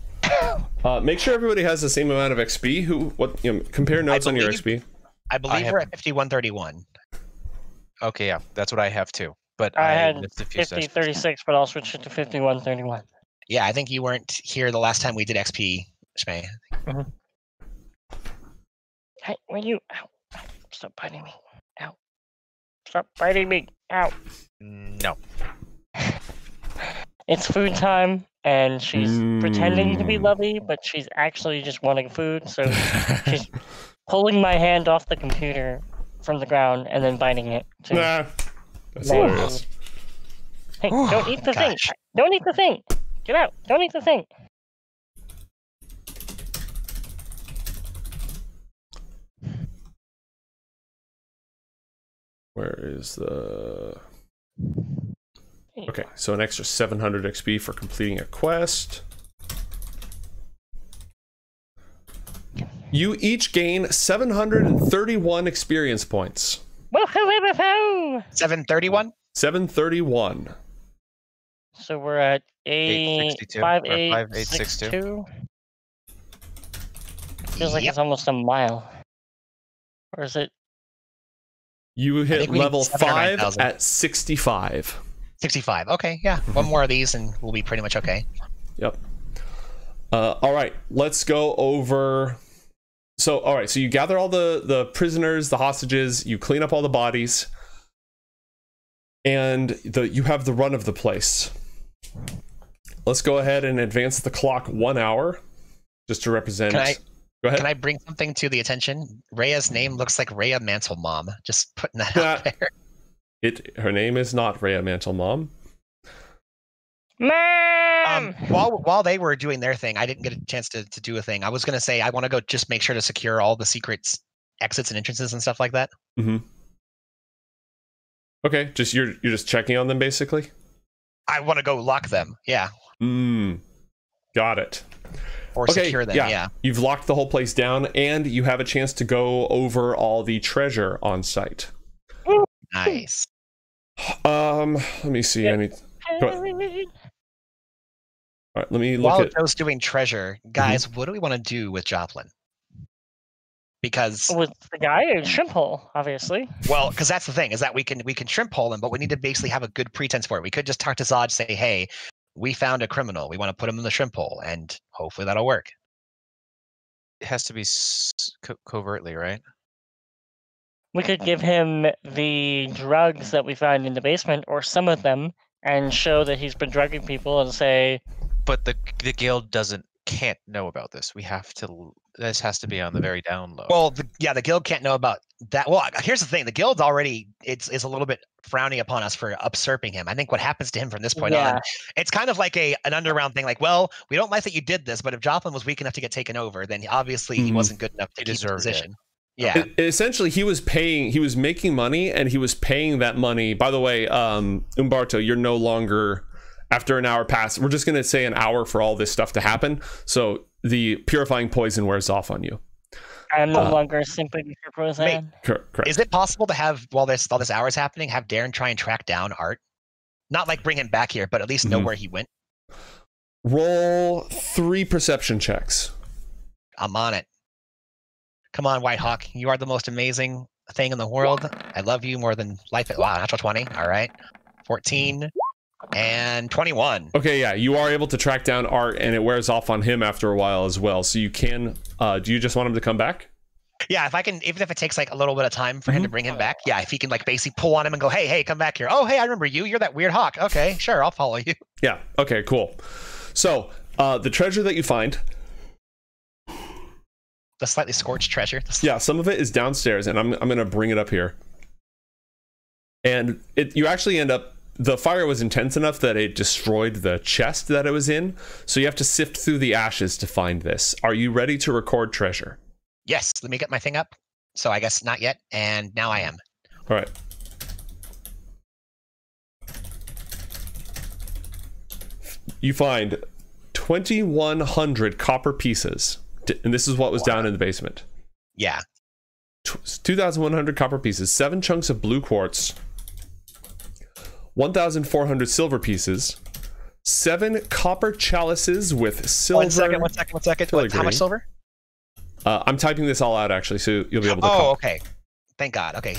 Ow! Make sure everybody has the same amount of XP. Compare notes on your believe- XP. I believe have- we're at 5131. Okay, yeah, that's what I have too. But I I had missed a few 50, sessions. 36, but I'll switch it to 51, 31. Yeah, I think you weren't here the last time we did XP, Shmay. Hey, where you? Ow! Ow, stop biting me! Ow! Stop biting me! Ow! No. It's food time, and she's pretending to be Mm. lovey, but she's actually just wanting food. So she's pulling my hand off the computer from the ground and then biting it. too. Nah, that's No. hilarious. Hey, don't eat the thing! Gosh. Don't eat the thing! Get out! Don't eat the thing! Where is the... Okay, so an extra 700 XP for completing a quest. You each gain 731 experience points. Woohoo! 731. 731. So we're at 862, or 5862. Feels like Yep. it's almost a mile. Or is it? You hit think we need level 7 or 5 9,000. at 65. 65. Okay, yeah. One more of these and we'll be pretty much okay. Yep. All right, let's go over. So, all right, so you gather all the prisoners, the hostages, you clean up all the bodies, and you have the run of the place. Let's go ahead and advance the clock 1 hour, just to represent. Can I- Go ahead. Can I bring something to the attention? Rhea's name looks like Rhea Mantelmom. Just putting that out there. Her name is not Rhea Mantelmom. Ma'am! While they were doing their thing, I didn't get a chance to do a thing. I was gonna say I want to go just make sure to secure all the secrets, exits and entrances and stuff like that. Mm-hmm. Okay, just you're just checking on them basically. I want to go lock them. Yeah. Got it. Or secure them. Yeah. You've locked the whole place down, and you have a chance to go over all the treasure on site. Nice. Let me see. I need. Go ahead. All right, let me look While at. Joe's doing treasure, guys, what do we want to do with Joplin? Because With the guy in Shrimp Hole, obviously. well, because that's the thing is that we can shrimp hole him, but we need to basically have a good pretense for it. We could just talk to Zod, say, "Hey, we found a criminal. We want to put him in the shrimp hole," and hopefully that'll work. It has to be covertly, right? We could give him the drugs that we found in the basement, or some of them, and show that he's been drugging people and say, But the guild can't know about this. We have to. This has to be on the very down low. Well, the guild can't know about that. Well, here's the thing: the guild's already is a little bit frowning upon us for usurping him. I think what happens to him from this point on, it's kind of like an underground thing. Like, well, we don't like that you did this, but if Joplin was weak enough to get taken over, then obviously he wasn't good enough to keep the position. Yeah. Essentially, he was making money, and he was paying that money. By the way, Umberto, you're no longer. After an hour passed, we're just going to say an hour for all this stuff to happen. So the purifying poison wears off on you. I'm no longer simply Mr. Prozan. Correct. Is it possible to have while this hour is happening, have Darren try and track down Art? Not like bring him back here, but at least know where he went. Roll 3 perception checks. I'm on it. Come on, Whitehawk. You are the most amazing thing in the world. I love you more than life. Wow, natural 20. All right. 14 and 21. Okay, yeah, you are able to track down Art, and it wears off on him after a while as well. So you can. Do you just want him to come back? Yeah, if I can, even if it takes like a little bit of time for him to bring him back. Yeah, if he can like basically pull on him and go, hey, come back here. Oh, hey, I remember you. You're that weird hawk. Okay, sure, I'll follow you. Yeah. Okay. Cool. So the treasure that you find. The slightly scorched treasure. Yeah, some of it is downstairs, and I'm gonna bring it up here. And you actually end up. The fire was intense enough that it destroyed the chest that it was in, so you have to sift through the ashes to find this. Are you ready to record treasure? Yes, let me get my thing up. So I guess not yet, and now I am. All right. You find 2,100 copper pieces, and this is what was down in the basement. Yeah. 2,100 copper pieces, 7 chunks of blue quartz, 1,400 silver pieces, 7 copper chalices with silver. One second. Wait, how much silver? I'm typing this all out actually, so you'll be able to. Oh, okay. Thank God. Okay.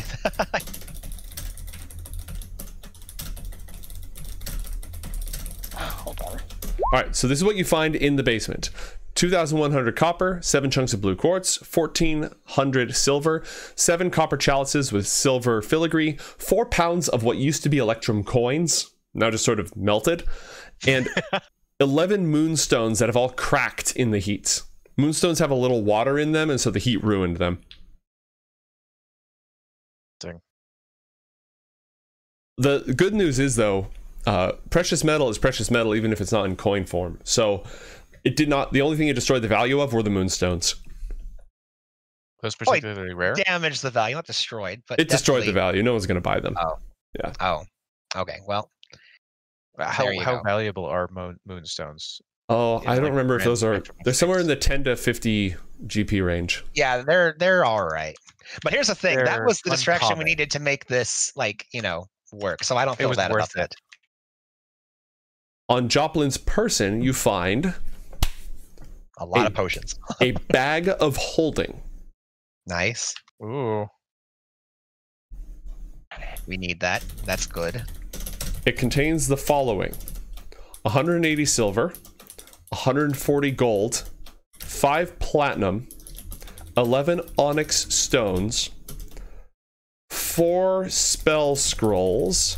Hold on. All right, so this is what you find in the basement. 2,100 copper, 7 chunks of blue quartz, 1,400 silver, 7 copper chalices with silver filigree, 4 pounds of what used to be Electrum coins, now just sort of melted, and 11 moonstones that have all cracked in the heat. Moonstones have a little water in them, and so the heat ruined them. Dang. The good news is, though, precious metal is precious metal even if it's not in coin form. So it did not. The only thing it destroyed the value of were the moonstones. Those particularly rare? Damaged the value, not destroyed, but It destroyed the definitely- value. No one's going to buy them. Oh, okay. Well, How There you how go. valuable are moonstones? Oh, Is I it don't like remember if grand those are. spectrum They're somewhere in the things? 10 to 50 GP range. yeah, they're all right. But here's the thing: that They're was the distraction we uncommon. needed to make this work. So I don't feel was bad about worth that. it. On Joplin's person, you find A lot Hey. of potions. a bag of holding. Nice. Ooh. We need that. That's good. It contains the following: 180 silver, 140 gold, 5 platinum, 11 onyx stones, 4 spell scrolls,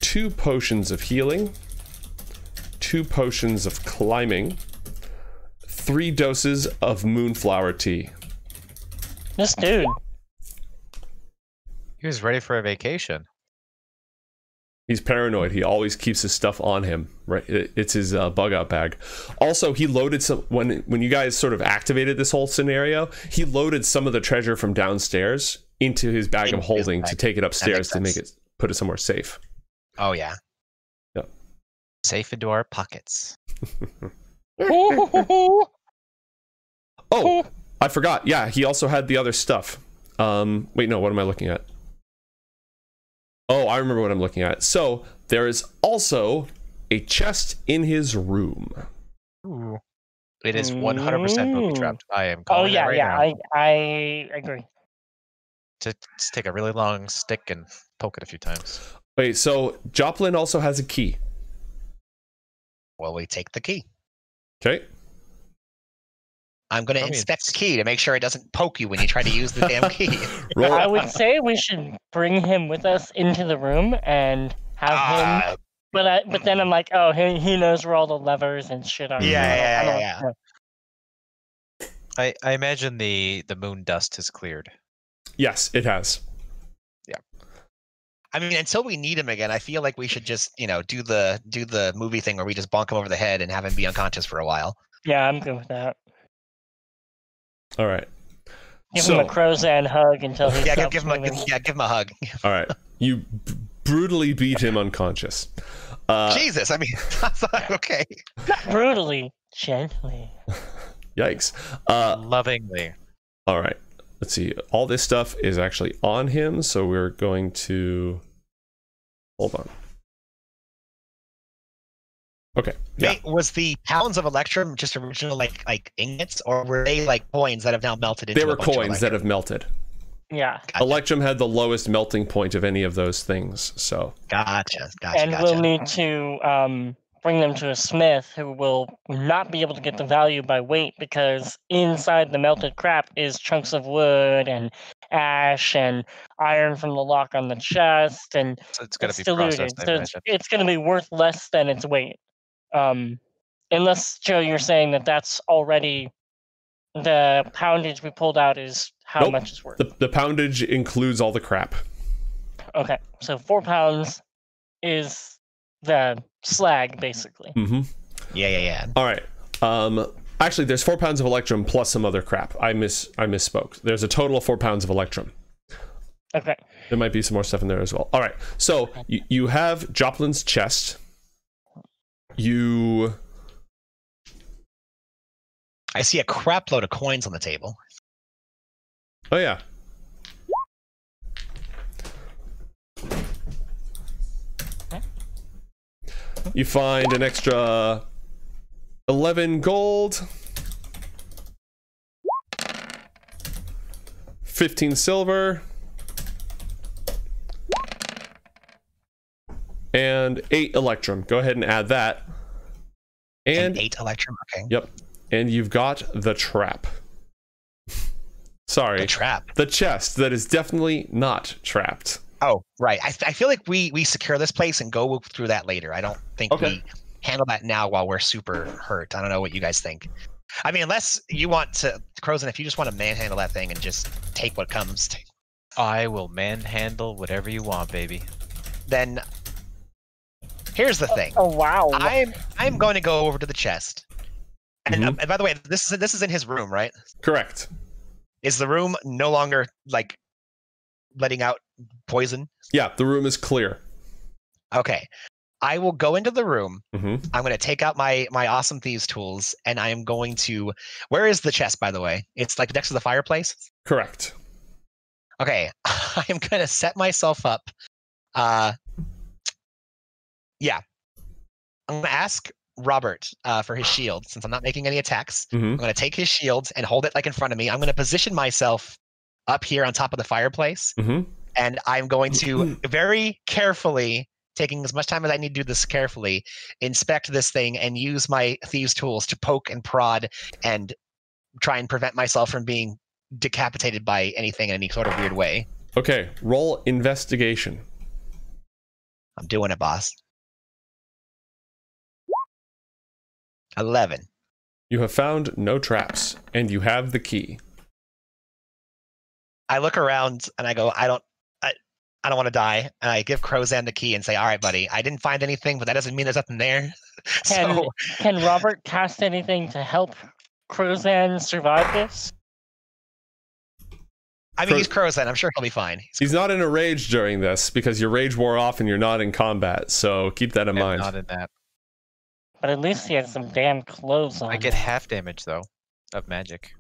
2 potions of healing, 2 potions of climbing, 3 doses of moonflower tea. This dude. He was ready for a vacation. He's paranoid. He always keeps his stuff on him. Right, it's his bug out bag. Also, he loaded some when you guys sort of activated this whole scenario. He loaded some of the treasure from downstairs into his bag Into of his holding bag. to take it upstairs makes to make it put it somewhere safe. Oh yeah. Safe into our pockets. Oh, I forgot. Yeah, he also had the other stuff. Wait, no. What am I looking at? Oh, I remember what I'm looking at. So there is also a chest in his room. Ooh. It is 100% booby trapped. I am calling Oh it yeah, right yeah. now. I agree. Just take a really long stick and poke it a few times. Wait, so Joplin also has a key. Well, we take the key. Okay. I'm going to I mean, inspect the key to make sure it doesn't poke you when you try to use the damn key. Roll. I would say we should bring him with us into the room and have him. Ah, But then I'm like, oh, he knows where all the levers and shit are. Yeah, I don't yeah. know. I imagine the moon dust has cleared. Yes, it has. I mean, until we need him again, I feel like we should just, do the movie thing where we just bonk him over the head and have him be unconscious for a while. Yeah, I'm good with that. All right. Give him a Crozan hug until he Yeah, stops give him a moving. give him a hug. All right. You brutally beat him unconscious. Jesus, I mean, that's not okay. Not brutally, gently. Yikes. Lovingly. All right. Let's see. All this stuff is actually on him, so we're going to hold on. Okay. Yeah. Wait, was the pounds of Electrum just original like ingots, or were they like coins that have now melted into? They were a bunch of coins that Electrum? have melted. Yeah. Gotcha. Electrum had the lowest melting point of any of those things. So Gotcha. And we'll need to bring them to a smith who will not be able to get the value by weight because inside the melted crap is chunks of wood and ash and iron from the lock on the chest, and So it's going it's to be diluted. processed, I So imagine. it's going to be worth less than its weight. Unless, Joe, you're saying that that's already the poundage we pulled out is how Nope. much it's worth. the poundage includes all the crap. Okay, so 4 pounds is the slag, basically. Mm-hmm. Yeah. All right. Actually, there's 4 pounds of Electrum plus some other crap. I misspoke. There's a total of 4 pounds of Electrum. Okay. There might be some more stuff in there as well. All right. So you have Joplin's chest. I see a crap load of coins on the table. Oh yeah. You find an extra 11 gold, 15 silver, and 8 Electrum. Go ahead and add that. And And 8 Electrum. Okay. yep. And you've got the trap. Sorry. The trap. The chest that is definitely not trapped. Oh, right. I feel like we secure this place and go through that later. I don't think Okay. we handle that now while we're super hurt. I don't know what you guys think. I mean, unless you want to, Crozan, if you just want to manhandle that thing and just take what comes, I will manhandle whatever you want, baby. then here's the thing. Oh, wow. I'm going to go over to the chest And, Mhm. and by the way, this is in his room, right? Correct. Is the room no longer like letting out poison? Yeah, the room is clear. Okay. I will go into the room. Hmm. I'm going to take out my awesome thieves tools, and I am going to. Where is the chest, by the way? It's like next to the fireplace. Correct. Okay, I am going to set myself up. Yeah, I'm going to ask Robert for his shield since I'm not making any attacks. Hmm. I'm going to take his shield and hold it like in front of me. I'm going to position myself up here on top of the fireplace, Hmm. and I'm going to very carefully, taking as much time as I need to do this carefully, inspect this thing and use my thieves' tools to poke and prod and try and prevent myself from being decapitated by anything in any sort of weird way. Okay, roll investigation. I'm doing it, boss. 11. You have found no traps, and you have the key. I look around and I go, I don't want to die. And I give Crozan the key and say, all right, buddy, I didn't find anything, but that doesn't mean there's nothing there. So Can Robert cast anything to help Crozan survive this? I mean, he's Crozan. I'm sure he'll be fine. He's not in a rage during this because your rage wore off and you're not in combat, so keep that in I'm mind. not in that. But at least he has some damn clothes on. I get half damage though of magic.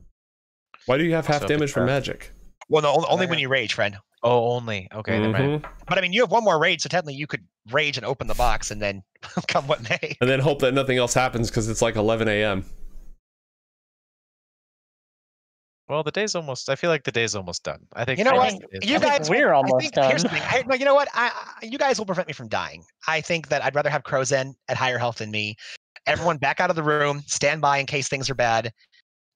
Why do you have half Also damage from depressed. magic? Well, no, only when you rage, friend. Oh, only. Okay, never mind. Mhm. But I mean, you have one more rage, so technically you could rage and open the box and then come what may. And then hope that nothing else happens because it's like 11 a.m. Well, the day's almost. I feel like the day's almost done. I think. You know for what? us, it is You done. think guys, we're I almost think, done. Here's the thing. No, you know what? You guys will prevent me from dying. I think that I'd rather have Crozan at higher health than me. Everyone back out of the room. Stand by in case things are bad.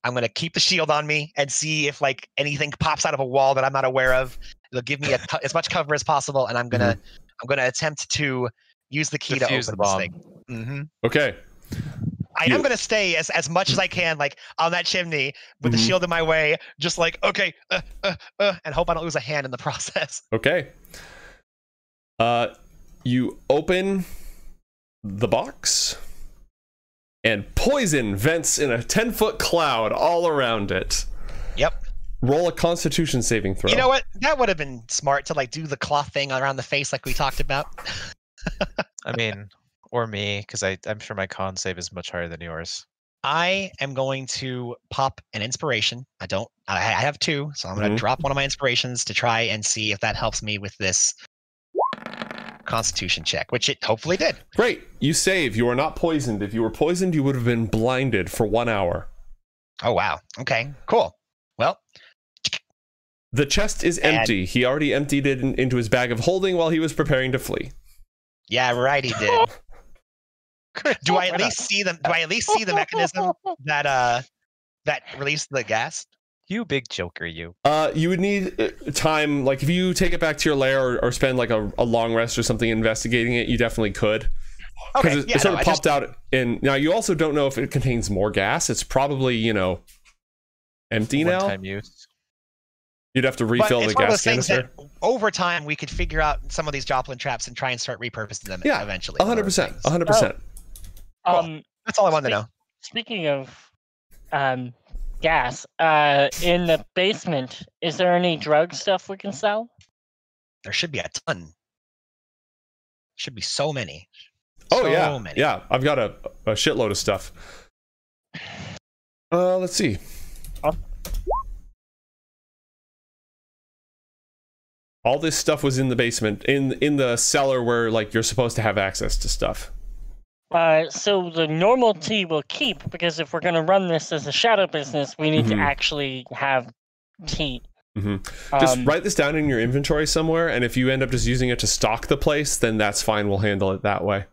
I'm going to keep the shield on me and see if like anything pops out of a wall that I'm not aware of. It'll give me as much cover as possible, and I'm gonna attempt to use the key Defuse to the open this bomb. thing. Hmm. Okay. I am going to stay as much as I can, like on that chimney with the Mhm. shield in my way, just like okay, and hope I don't lose a hand in the process. Okay. You open the box, and poison vents in a 10-foot cloud all around it. Yep. Roll a Constitution saving throw. You know what? That would have been smart to like do the cloth thing around the face, like we talked about. I mean, or me, because I'm sure my con save is much higher than yours. I am going to pop an inspiration. I have 2, so I'm going to Mhm. drop one of my inspirations to try and see if that helps me with this Constitution check, which it hopefully did. Great. You save. You are not poisoned. If you were poisoned, you would have been blinded for 1 hour. Oh wow. Okay. Cool. Well, The chest is empty. He already emptied it into his bag of holding while he was preparing to flee. yeah, right. He did. Do I at least see them? Do I at least see the mechanism that released the gas? You big joker, you. You would need time, like if you take it back to your lair or spend like a long rest or something investigating it, you definitely could. Okay. Because it Yeah. sort No, of popped out. And now you also don't know if it contains more gas. It's probably, empty now. One-time use. You'd have to but refill the it's one of gas those things canister. that over time we could figure out some of these Joplin traps and try and start repurposing them Yeah, eventually. 100%. 100%. That's all I wanted to know. Speaking of gas, in the basement, is there any drug stuff we can sell? There should be a ton. Should be so many. Oh, So yeah. many. Yeah, I've got a shitload of stuff. Let's see. All this stuff was in the basement, in the cellar where like you're supposed to have access to stuff. So the normal tea will keep, because if we're going to run this as a shadow business, we need to Mhm. actually have tea. Just write this down in your inventory somewhere, and if you end up just using it to stock the place, then that's fine. We'll handle it that way.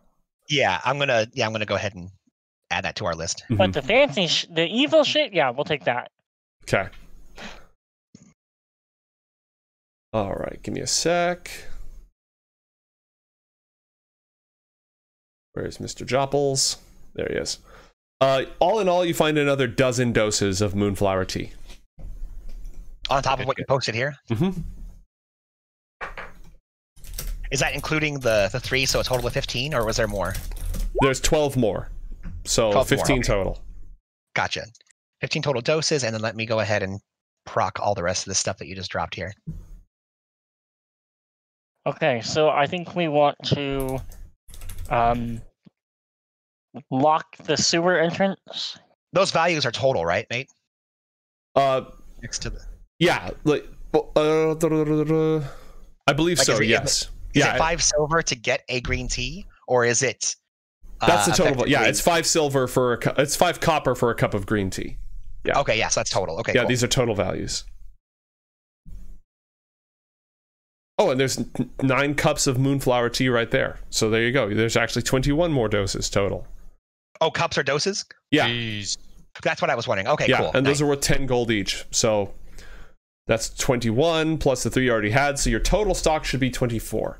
Yeah, I'm gonna go ahead and add that to our list. But the fancy, the evil shit, yeah, we'll take that. Okay. All right, give me a sec. Where's Mr. Jopples? There he is. All in all, you find another dozen doses of moonflower tea. On top of what you posted here, Mm-hmm. is that including the 3? So a total of 15, or was there more? There's 12 more, so 12 more, 15 okay. total. Gotcha. 15 total doses, and then let me go ahead and proc all the rest of the stuff that you just dropped here. Okay, so I think we want to lock the sewer entrance. Those values are total, right, Nate? Next to the. Yeah, like I believe Like, so. is it- Yes. Is Yeah. it 5 silver to get a green tea, or is it? That's the total. Yeah, effectively- it's 5 silver for a cup. It's 5 copper for a cup of green tea. Yeah. Okay, yeah, so that's total. Okay, Yeah, cool. these are total values. Oh, and there's 9 cups of moonflower tea right there. So there you go. There's actually 21 more doses total. Oh, cups or doses? Yeah. Jeez. That's what I was wondering. Okay, Yeah, cool. and Nice. those are worth 10 gold each. So that's 21 plus the 3 you already had. So your total stock should be 24.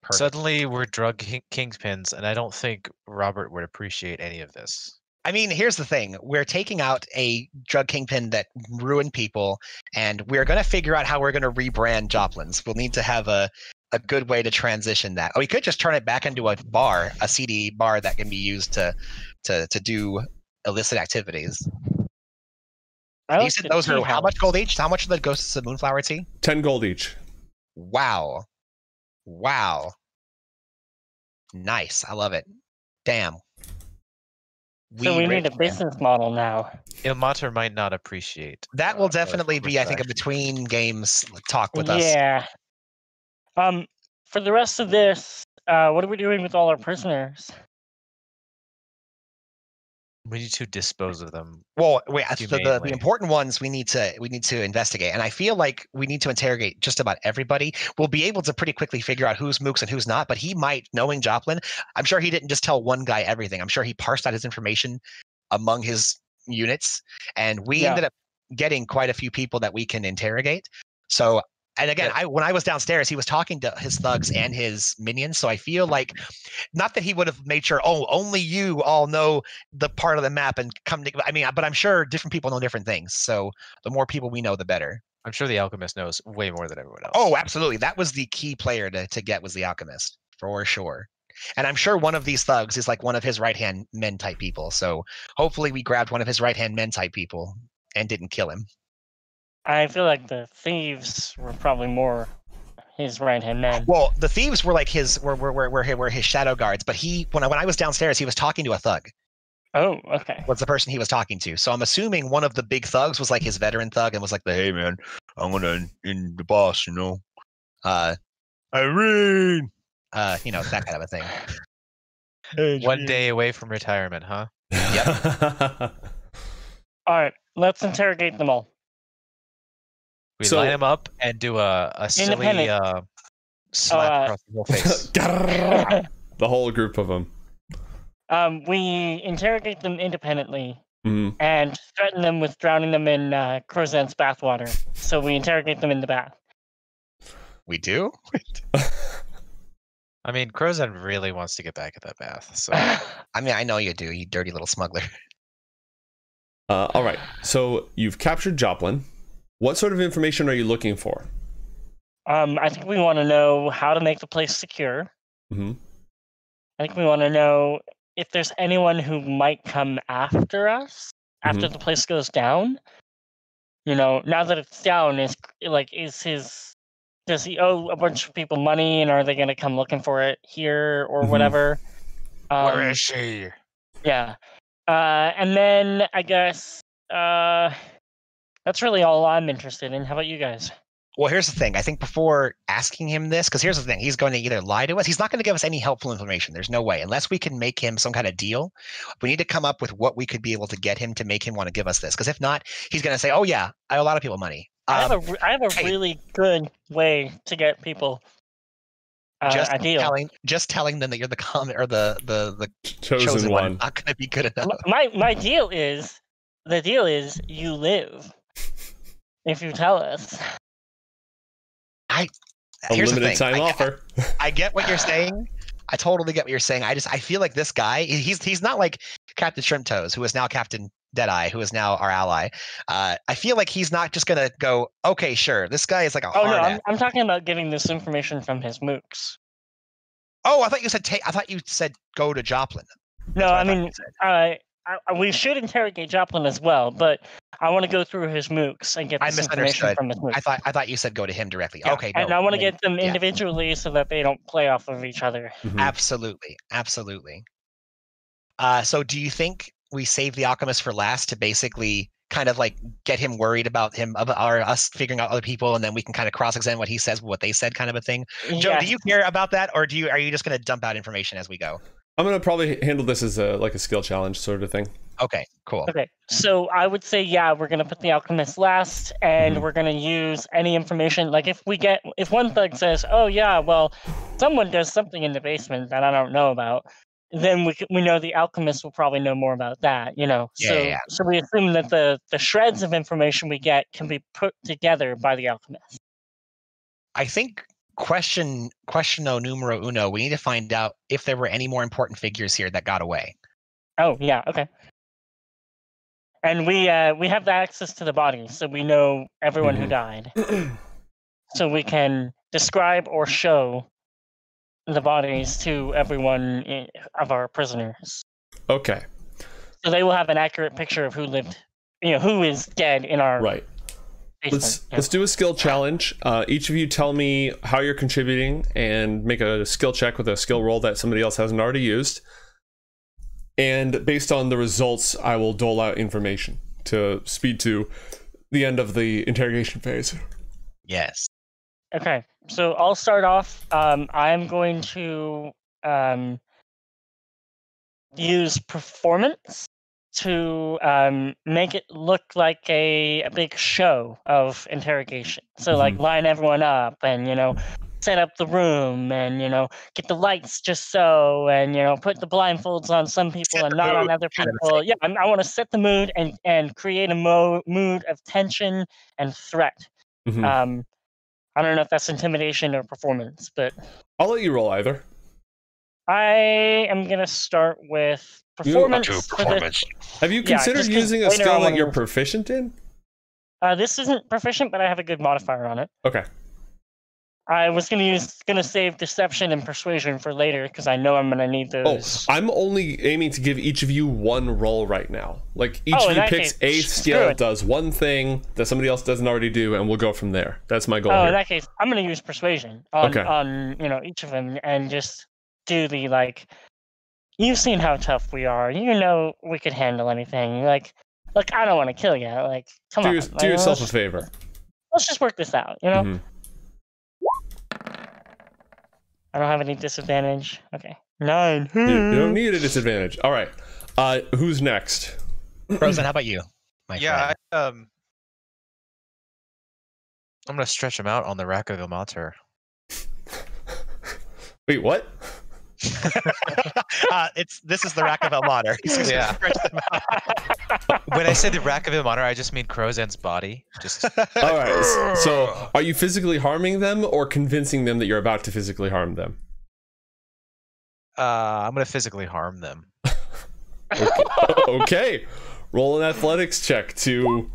Perfect. Suddenly we're drug kingpins, and I don't think Robert would appreciate any of this. I mean, here's the thing. We're taking out a drug kingpin that ruined people, and we're going to figure out how we're going to rebrand Joplin's. We'll need to have a good way to transition that. Oh, we could just turn it back into a bar, a CD bar that can be used to do illicit activities. I You like said the those tea are how house. much gold each? How much are the ghosts of moonflower tea? 10 gold each. Wow. Wow. Nice. I love it. Damn. So we need a rebrand. business model now. Ilmater might not appreciate. That will the definitely be, I think, a retroaction. between games talk with us. Yeah. For the rest of this, what are we doing with all our prisoners? We need to dispose of them. Well, wait. The Humanely. important ones we need to investigate, and I feel like we need to interrogate just about everybody. We'll be able to pretty quickly figure out who's mooks and who's not. But he might, knowing Joplin, I'm sure he didn't just tell one guy everything. I'm sure he parsed out his information among his units, and we Yeah. ended up getting quite a few people that we can interrogate. So. And again, when I was downstairs, he was talking to his thugs and his minions. So I feel like, not that he would have made sure, oh, only you all know the part of the map and come to, I mean, but I'm sure different people know different things. So the more people we know, the better. I'm sure the alchemist knows way more than everyone else. Oh, absolutely. That was the key player to get, was the alchemist, for sure. And I'm sure one of these thugs is like one of his right-hand men type people. So hopefully we grabbed one of his right-hand men type people and didn't kill him. I feel like the thieves were probably more his right-hand man. Well, the thieves were like were his shadow guards, but when I was downstairs, he was talking to a thug. Oh, okay. Was the person he was talking to. So I'm assuming one of the big thugs was like his veteran thug and was like, hey man, I'm gonna in the boss, you know. Irene, that kind of a thing. One day away from retirement, huh? All right, let's interrogate them all. We So- line them up and do a silly Independent. slap across the whole face. The whole group of them. We interrogate them independently Mhm. and threaten them with drowning them in Crozan's bathwater. So we interrogate them in the bath. We do? I mean, Crozan really wants to get back at that bath. So I mean, I know you do, you dirty little smuggler. All right. So you've captured Joplin. What sort of information are you looking for? I think we want to know how to make the place secure. Mm-hmm. I think we want to know if there's anyone who might come after us after the place goes down. You know, now that it's down, does he owe a bunch of people money, and are they going to come looking for it here or Mhm. whatever? where is she? Yeah. And then I guess that's really all I'm interested in. How about you guys? Well, here's the thing. I think before asking him this, because here's the thing, he's going to either lie to us. He's not going to give us any helpful information. There's no way. Unless we can make him some kind of deal, we need to come up with what we could be able to get him to make him want to give us this. Because if not, he's going to say, oh, yeah, I owe a lot of people money. I have a hey. really good way to get people a deal. Just telling them that you're the common or the Chosen one. not going to be good enough. My deal is you live if you tell us. A Here's the limited thing. time offer. I get what you're saying. I totally get what you're saying. I feel like this guy, he's not like Captain Shrimp Toes, who is now Captain Deadeye, who is now our ally. I feel like he's not just gonna go, okay, sure. This guy is like a Oh hard no, ass. I'm talking about getting this information from his mooks. Oh, I thought you said go to Joplin. No, That's what I thought mean, you said. we should interrogate Joplin as well, but I want to go through his mooks and get I this information misunderstood. from his mooks. I thought you said go to him directly. Yeah, Okay, and no, I want to then- get them yeah. individually so that they don't play off of each other. Mhm. Absolutely, absolutely. So do you think we save the alchemist for last to basically kind of like get him worried about us figuring out other people, and then we can kind of cross-examine what he says, what they said, kind of a thing? Joe, Yeah. do you care about that, or are you just going to dump out information as we go? I'm gonna probably handle this as a skill challenge sort of thing. Okay, cool. Okay, so I would say, yeah, we're gonna put the alchemist last, and Mhm. we're gonna use any information. Like if one thug says, "Oh yeah, well, someone does something in the basement that I don't know about," then we know the alchemist will probably know more about that. Yeah, So yeah. so we assume that the shreds of information we get can be put together by the alchemist. I think questiono numero uno. We need to find out if there were any more important figures here that got away. Oh yeah, okay. And we have the access to the bodies, so we know everyone who Mhm. died. So we can describe or show the bodies to everyone of our prisoners. Okay, So they will have an accurate picture of who lived, who is dead in our right. basement. Let's do a skill challenge. Each of you tell me how you're contributing and make a skill check with a skill roll that somebody else hasn't already used. And based on the results, I will dole out information to speed to the end of the interrogation phase. Yes. Okay, so I'll start off. I'm going to use performance to make it look like a big show of interrogation. So like line everyone up and set up the room and get the lights just so, and put the blindfolds on some people Set and the not on mood, other kind of a people. Yeah, I want to set the mood and create a mood of tension and threat. Mhm. I don't know if that's intimidation or performance, but I'll let you roll either. I am gonna start with performance. for this. Have you Yeah, considered just 'cause using a later I skill that wanna- you're proficient in? This isn't proficient, but I have a good modifier on it. Okay. I was gonna save deception and persuasion for later because I know I'm gonna need Oh, those. I'm only aiming to give each of you one roll right now. Like each Oh, of in you that picks case, a screw skill, it. does one thing that somebody else doesn't already do, and we'll go from there. That's my goal Oh, in here. that case, I'm gonna use persuasion on Okay. on each of them and just do the like. You've seen how tough we are. We could handle anything. Like, look, I don't want to kill you. Like, come on. Do yourself a favor. Let's just work this out. Mhm. I don't have any disadvantage. Okay. 9. You don't need a disadvantage. All right. Who's next? Frozen, how about you? My Yeah, friend? I'm gonna stretch him out on the rack of Ilmater. Wait, what? This is the rack of Elmater. Yeah. When I say the rack of Ilmater, I just mean Crozan's body. Just All right. So, are you physically harming them or convincing them that you're about to physically harm them? I'm gonna physically harm them. Okay. Roll an athletics check to.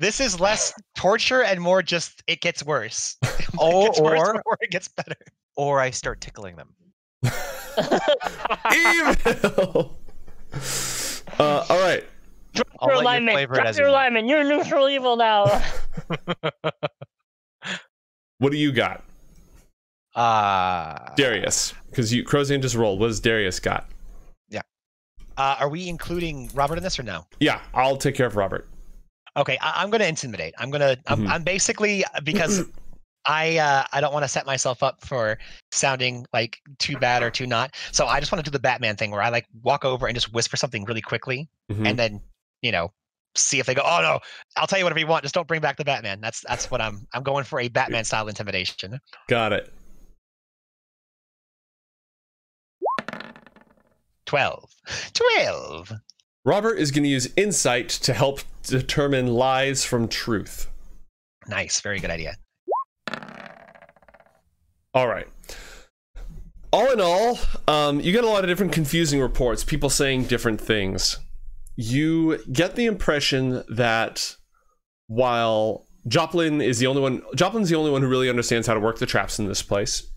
This is less torture and more just it gets worse. Oh, It gets worse or- before it gets better. Or I start tickling them. Evil! All right. I'll Your let you alignment. flavor it Drop as your you want. alignment. You're neutral evil now. What do you got? Uh, Darius. Because Crozan just rolled. What does Darius got? Are we including Robert in this or no? Yeah, I'll take care of Robert. Okay, I'm going to intimidate. Mhm. I'm basically because I don't want to set myself up for sounding like too bad or too not. So I just want to do the Batman thing where I like walk over and just whisper something really quickly, Mhm. and then see if they go. Oh no, I'll tell you whatever you want. Just don't bring back the Batman. That's what I'm going for, a Batman style intimidation. Got it. 12. Robert is going to use insight to help determine lies from truth. Nice, very good idea. All right. All in all, you get a lot of different confusing reports, people saying different things. You get the impression that while Joplin's the only one who really understands how to work the traps in this place.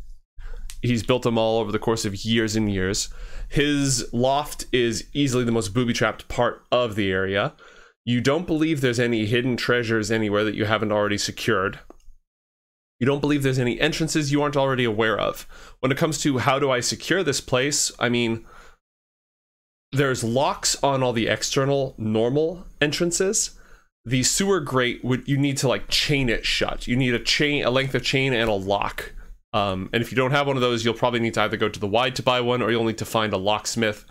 He's built them all over the course of years and years. His loft is easily the most booby-trapped part of the area. You don't believe there's any hidden treasures anywhere that you haven't already secured. You don't believe there's any entrances you aren't already aware of. When it comes to how do I secure this place, I mean, there's locks on all the external normal entrances. The sewer grate, you need to like chain it shut. You need a length of chain and a lock. And if you don't have one of those, you'll probably need to either go to the wide to buy one, or you'll need to find a locksmith.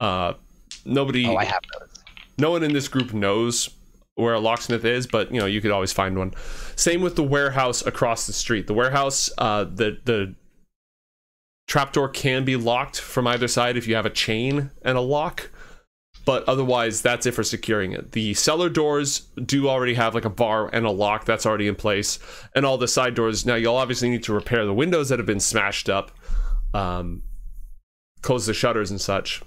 Nobody. Oh, I have those. No one in this group knows where a locksmith is, but you know, you could always find one. Same with the warehouse across the street. The warehouse, the trapdoor can be locked from either side if you have a chain and a lock, but otherwise that's it for securing it. The cellar doors do already have like a bar and a lock that's already in place, and all the side doors. Now you'll obviously need to repair the windows that have been smashed up, close the shutters and such.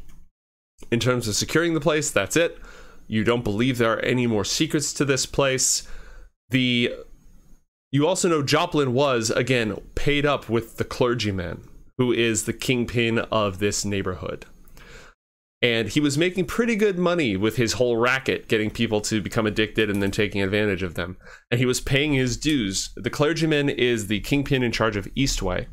In terms of securing the place, that's it. You don't believe there are any more secrets to this place. You also know Joplin was, again, paid up with the clergyman, who is the kingpin of this neighborhood. And he was making pretty good money with his whole racket, getting people to become addicted and then taking advantage of them. And he was paying his dues. The clergyman is the kingpin in charge of Eastway.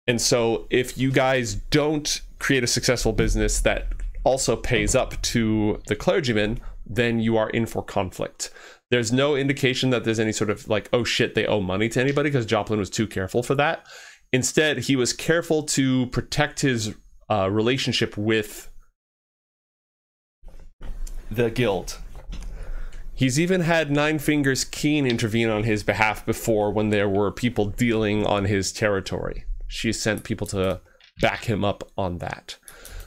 And so if you guys don't create a successful business that also pays up to the clergyman, then you are in for conflict. There's no indication that there's any sort of like, oh shit, they owe money to anybody, because Joplin was too careful for that. Instead, he was careful to protect his relationship with the guild. He's even had Nine Fingers Keen intervene on his behalf before, when there were people dealing on his territory. She sent people to back him up on that.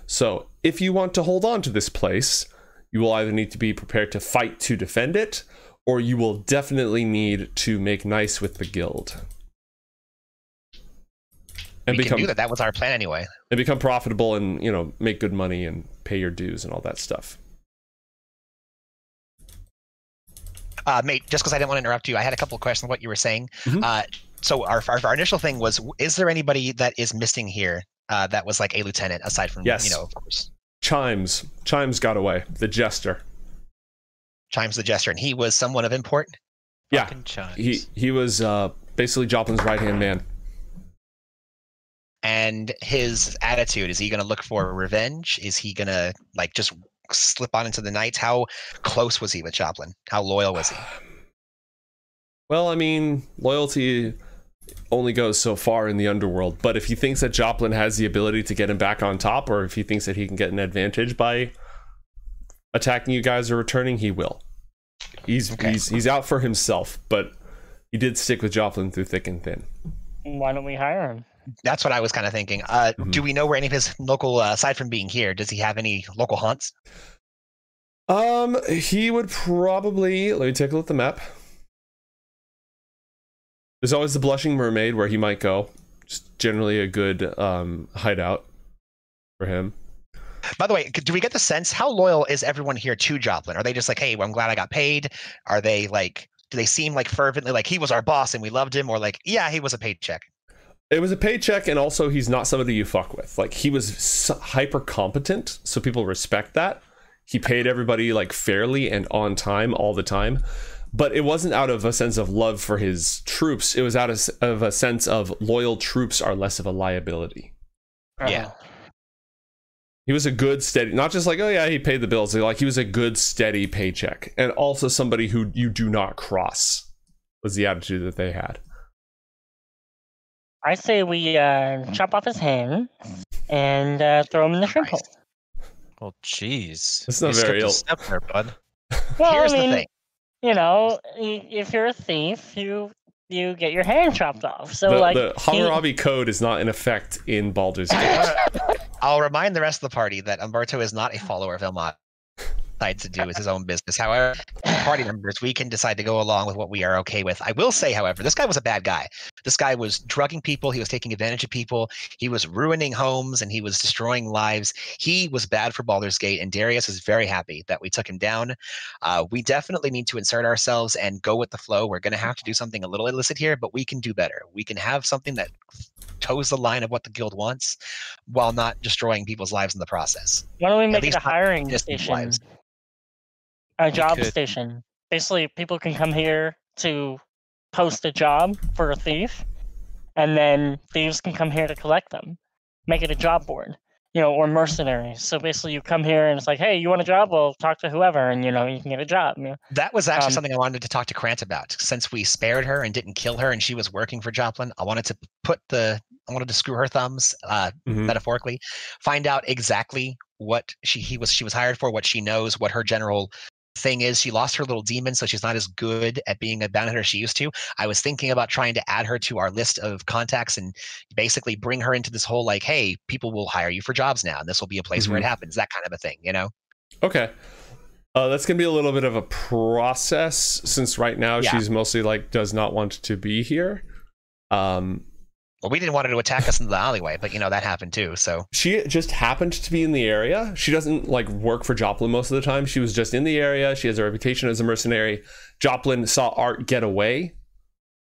So if you want to hold on to this place, you will either need to be prepared to fight to defend it, or you will definitely need to make nice with the guild. And we can do that. That was our plan anyway. And become profitable and, you know, make good money and pay your dues and all that stuff. Mate, just because I didn't want to interrupt you, I had a couple of questions on what you were saying. Mm-hmm. So our initial thing was, is there anybody that is missing here that was like a lieutenant, aside from, yes, you know, of course. Chimes got away. The jester. Chimes the jester, and he was someone of import? Yeah, Chimes. he was basically Joplin's right-hand man. And his attitude, is he going to look for revenge? Is he going to like just slip on into the night? How close was he with Joplin? How loyal was he? Well, I mean, loyalty only goes so far in the underworld, but if he thinks that Joplin has the ability to get him back on top, or if he thinks that he can get an advantage by attacking you guys or returning, he will. He's out for himself, but he did stick with Joplin through thick and thin. Why don't we hire him? That's what I was kind of thinking. Do we know where any of his local, aside from being here, does he have any local haunts? He would probably, let me take a look at the map. There's always the Blushing Mermaid where he might go. Just generally a good hideout for him. By the way, do we get the sense, how loyal is everyone here to Joplin? Are they just like, hey, well, I'm glad I got paid? Are they like, do they seem like fervently like he was our boss and we loved him? Or like, yeah, he was a paycheck? It was a paycheck, and also he's not somebody you fuck with. Like, he was hyper competent, so people respect that. He paid everybody like fairly and on time all the time. But it wasn't out of a sense of love for his troops. It was out of a sense of loyal troops are less of a liability. Yeah. He was a good, steady, not just like, oh yeah, he paid the bills. Like, he was a good, steady paycheck. And also somebody who you do not cross was the attitude that they had. I say we chop off his hand and throw him in the shrimp hole. Well, jeez. That's not You very skipped a ill. step there, bud. Well, Here's I mean, the thing. you know, if you're a thief, you get your hand chopped off. So The Hammurabi Code is not in effect in Baldur's Gate. I'll remind the rest of the party that Umberto is not a follower of Ilmad. decides to do is his own business. However, party members, we can decide to go along with what we are okay with. I will say, however, this guy was a bad guy. This guy was drugging people. He was taking advantage of people. He was ruining homes and he was destroying lives. He was bad for Baldur's Gate, and Darius is very happy that we took him down. We definitely need to insert ourselves and go with the flow. We're going to have to do something a little illicit here, but we can do better. We can have something that toes the line of what the guild wants while not destroying people's lives in the process. Why don't we make it least a not hiring distant station? lives. A job could. station. Basically, people can come here to post a job for a thief, and then thieves can come here to collect them. Make it a job board, or mercenaries. So basically, you come here and it's like, hey, you want a job? Well, talk to whoever, and you can get a job. That was actually Um, something I wanted to talk to Krant about. Since we spared her and didn't kill her, and she was working for Joplin, I wanted to screw her thumbs, Mhm. metaphorically, find out exactly what she was hired for, what she knows, what her general thing is. She lost her little demon, so she's not as good at being a bounty hunter as she used to. I was thinking about trying to add her to our list of contacts and basically bring her into this whole hey, people will hire you for jobs now, and this will be a place where it happens, that kind of a thing, Okay. That's gonna be a little bit of a process since right now Yeah. she's mostly does not want to be here. Well, we didn't want her to attack us in the alleyway, but that happened too. So She just happened to be in the area. She doesn't work for Joplin most of the time. She was just in the area. She has a reputation as a mercenary. Joplin saw Art get away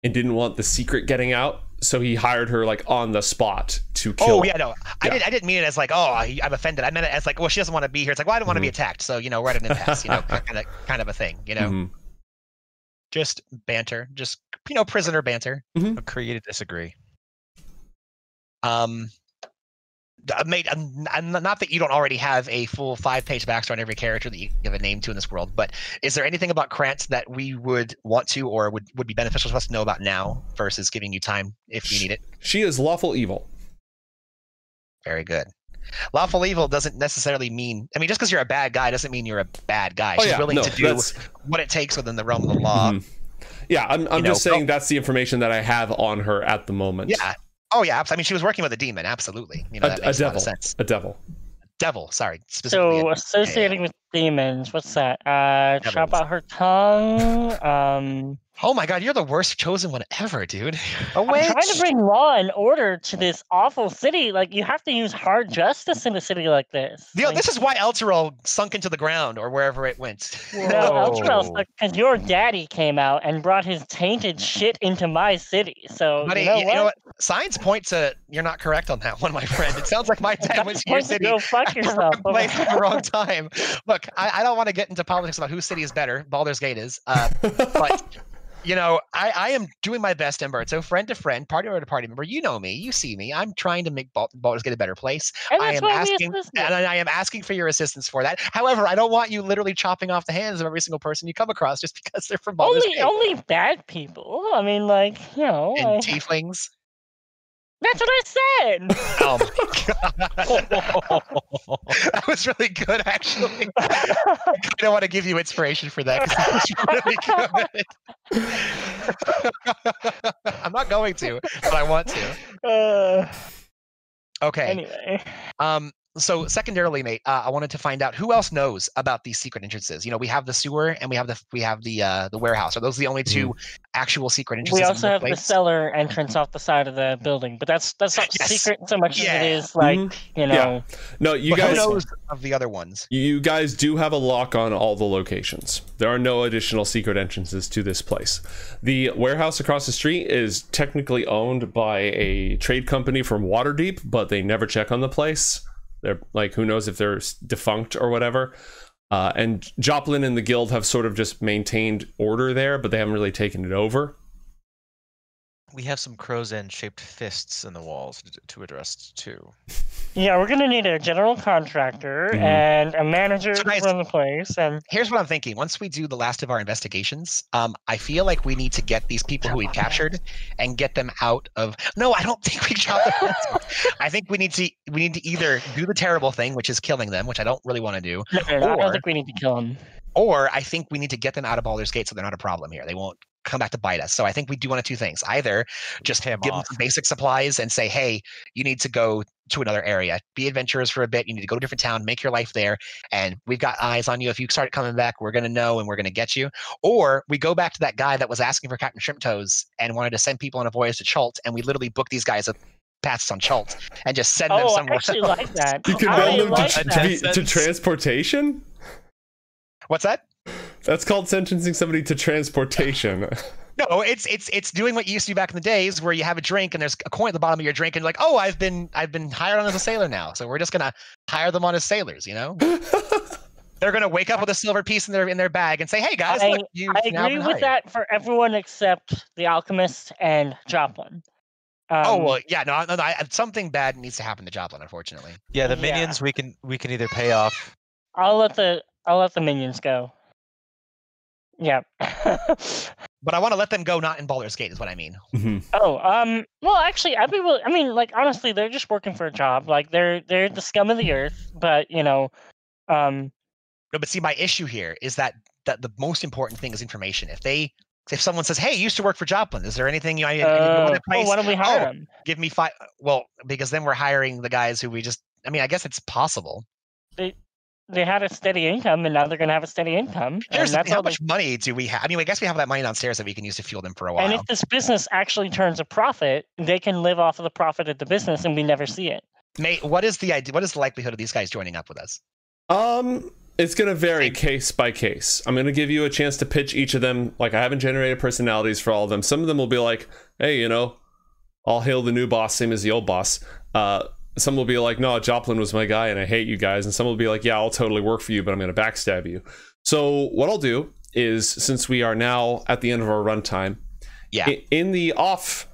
and didn't want the secret getting out, so he hired her on the spot to kill. Oh yeah, no, I didn't mean it as I'm offended. I meant it as well, she doesn't want to be here. It's well, I don't want to be attacked, so we're at an impasse. Kind of a thing. Mhm. Just banter, just prisoner banter. Agree to disagree. Mate, not that you don't already have a full 5-page backstory on every character that you give a name to in this world, but is there anything about Krant that we would want to or would be beneficial to us to know about now versus giving you time if you need it? She is lawful evil. Very good. Lawful evil doesn't necessarily mean, just because you're a bad guy doesn't mean you're a bad guy. She's willing to do what it takes within the realm of the law. Yeah, I'm just saying that's the information that I have on her at the moment. Yeah. Oh yeah, she was working with a demon. Absolutely. That makes a lot of sense. A devil. Devil. Sorry. Specifically. So associating with demons, what's that? Chop out her tongue. Oh my God, you're the worst chosen one ever, dude. I'm trying to bring law and order to this awful city. You have to use hard justice in a city like this. This is why Elturel sunk into the ground or wherever it went. No, Elturel, because your daddy came out and brought his tainted shit into my city. So Buddy, you know what? Signs point to you're not correct on that one, my friend. It sounds like my dad went to your city. Go fuck yourself. Place at the wrong time. Look, I don't want to get into politics about whose city is better. Baldur's Gate is, but. I am doing my best, Ember. So friend to friend, party member to party member. You know me. You see me. I'm trying to make Baldur's Gate a better place. I am asking for your assistance for that. However, I don't want you literally chopping off the hands of every single person you come across just because they're from Baldur's Gate. Only bad people. And tieflings. That's what I said. Oh my God. That was really good, actually. I kind of want to give you inspiration for that because that was really good. I'm not going to, but I want to. Okay. Anyway. So secondarily, mate, I wanted to find out who else knows about these secret entrances. We have the sewer and we have the warehouse. Are those the only two actual secret entrances? We also have the cellar entrance off the side of the building, but that's not secret so much as it is No, you guys who knows of the other ones. You guys do have a lock on all the locations. There are no additional secret entrances to this place. The warehouse across the street is technically owned by a trade company from Waterdeep, but they never check on the place. They're who knows if they're defunct or whatever. And Joplin and the guild have sort of just maintained order there, but they haven't really taken it over. We have some crow's end shaped fists in the walls to address too. Yeah, we're gonna need a general contractor and a manager to run the place. And here's what I'm thinking: once we do the last of our investigations, I feel like we need to get these people who we captured and get them out of. No, I don't think we got them. I think we need to either do the terrible thing, which is killing them, which I don't really want to do. I don't think we need to kill them. Or I think we need to get them out of Baldur's Gate so they're not a problem here. They won't come back to bite us. So I think we do one of two things. Either just give them some basic supplies and say, hey, you need to go to another area. Be adventurers for a bit. You need to go to a different town, make your life there, and we've got eyes on you. If you start coming back, we're gonna know and we're gonna get you. Or we go back to that guy that was asking for Captain Shrimp Toes and wanted to send people on a voyage to Chult, and we literally book these guys a passes on Chult and just send them Oh, I somewhere actually else. like that. You can I build them like to, that. to transportation. What's that? That's called sentencing somebody to transportation. No, it's doing what you used to do back in the days where you have a drink and there's a coin at the bottom of your drink and you're like, oh, I've been hired on as a sailor now, so we're just gonna hire them on as sailors. You know, they're gonna wake up with a silver piece in their bag and say, hey guys, look, you've I now agree been with hired. that for everyone except the Alchemist and Joplin. Oh well, yeah, no, something bad needs to happen to Joplin, unfortunately. Yeah, the Yeah. minions we can either pay off. I'll let the minions go. Yeah. But I want to let them go, not in Baldur's Gate, is what I mean. Mhm. Well, actually, I'd be willing. I mean, like, honestly, they're just working for a job. Like, they're the scum of the earth. But No, but see, my issue here is that the most important thing is information. If someone says, "Hey, you used to work for Joplin. Is there anything you want to place?" why don't we hire them? Give me 5. Well, because then we're hiring the guys who we just. I mean, I guess it's possible. They had a steady income, and now they're gonna have a steady income. Here's the and thing, how much money do we have? I mean, I guess we have that money downstairs that we can use to fuel them for a while. And if this business actually turns a profit, they can live off of the profit of the business, and we never see it. Mate, what is the idea? What is the likelihood of these guys joining up with us? It's gonna vary case by case. I'm gonna give you a chance to pitch each of them. Like, I haven't generated personalities for all of them. Some of them will be like, hey, you know, I'll hail the new boss, same as the old boss. Some will be like, no, Joplin was my guy and I hate you guys. And some will be like, yeah, I'll totally work for you, but I'm going to backstab you. So what I'll do is, since we are now at the end of our runtime, Yeah. in the off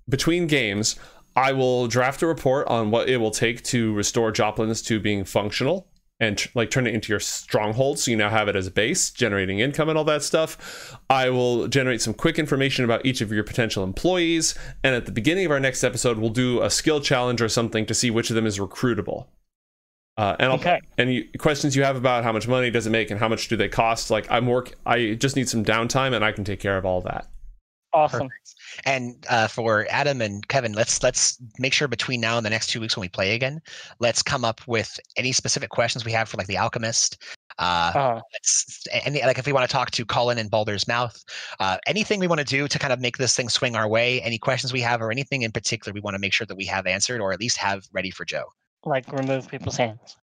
between games, I will draft a report on what it will take to restore Joplin's to being functional and turn it into your stronghold, so you now have it as a base, generating income and all that stuff. I will generate some quick information about each of your potential employees, and at the beginning of our next episode, we'll do a skill challenge or something to see which of them is recruitable. Any questions you have about how much money does it make and how much do they cost? Like, I just need some downtime, and I can take care of all that. Awesome. Perfect. And for Adam and Kevin, let's make sure between now and the next 2 weeks when we play again, let's come up with any specific questions we have for like the Alchemist. Like if we want to talk to Colin and Baldur's Mouth, anything we want to do to kind of make this thing swing our way, any questions we have or anything in particular we want to make sure that we have answered or at least have ready for Joe. Like, remove people's hands.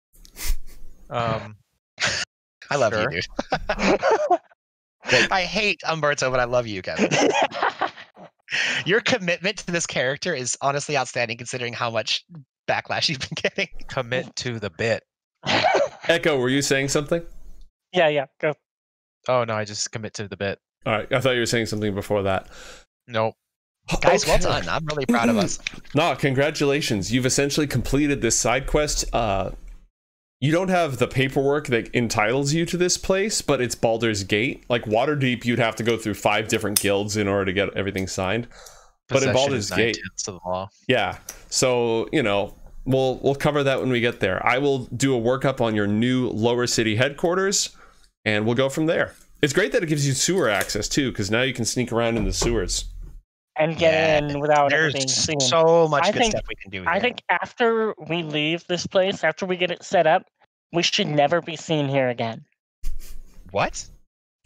I love you, dude. I hate Umberto, but I love you, Kevin. Your commitment to this character is honestly outstanding, considering how much backlash you've been getting. Commit to the bit. Echo, were you saying something? Yeah, go. Oh no, I just commit to the bit. All right, I thought you were saying something before that. Nope. Guys, well done. I'm really proud of us. No, congratulations. You've essentially completed this side quest. You don't have the paperwork that entitles you to this place, but it's Baldur's Gate. Like Waterdeep, you'd have to go through 5 different guilds in order to get everything signed. But in Baldur's Gate, of the law. yeah. So, you know, we'll cover that when we get there. I will do a workup on your new Lower City headquarters, and we'll go from there. It's great that it gives you sewer access too, because now you can sneak around in the sewers. And get in without There's being seen. so much I good think- stuff we can do here. I think after we leave this place, after we get it set up, we should never be seen here again. What?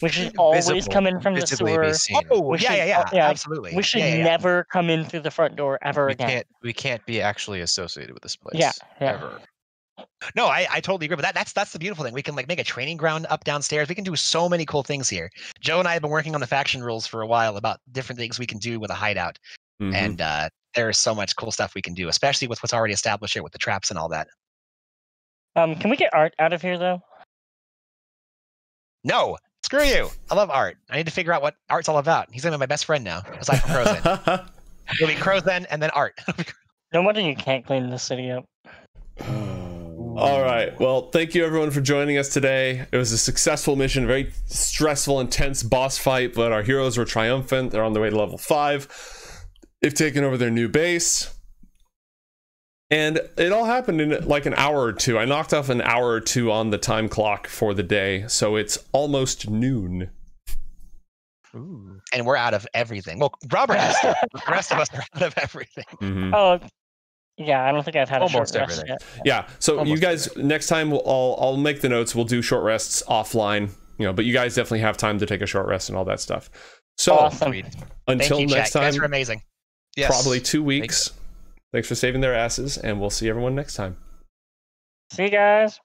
We should always Visible- come in from the visibly sewer. be seen. Oh, We yeah, should- yeah, absolutely. We should Yeah, yeah. never come in through the front door ever again. We can't be actually associated with this place. Yeah. Ever. No, I totally agree. But that's the beautiful thing. We can like make a training ground up downstairs. We can do so many cool things here. Joe and I have been working on the faction rules for a while about different things we can do with a hideout. Mhm. And there's so much cool stuff we can do, especially with what's already established here with the traps and all that. Can we get Art out of here though? No, screw you. I love Art. I need to figure out what Art's all about. He's gonna be my best friend now, aside from Crozan. It'll be Crozan and then Art. No wonder you can't clean the city up. All right. Well, thank you everyone for joining us today. It was a successful mission, very stressful, intense boss fight, but our heroes were triumphant. They're on their way to level 5. They've taken over their new base. And it all happened in like an hour or two. I knocked off an hour or two on the time clock for the day, so it's almost noon. Ooh. And we're out of everything. Well, Robert has to. The rest of us are out of everything. Mhm. Oh, Yeah, I don't think I've had Almost a short rest everything. yet. Yeah. So you Almost guys, next time I'll make the notes. We'll do short rests offline. But you guys definitely have time to take a short rest and all that stuff. So Awesome. Sweet. until Thank you, next chat. You guys time, were amazing. Yes. probably 2 weeks. Thanks for saving their asses, and we'll see everyone next time. See you guys.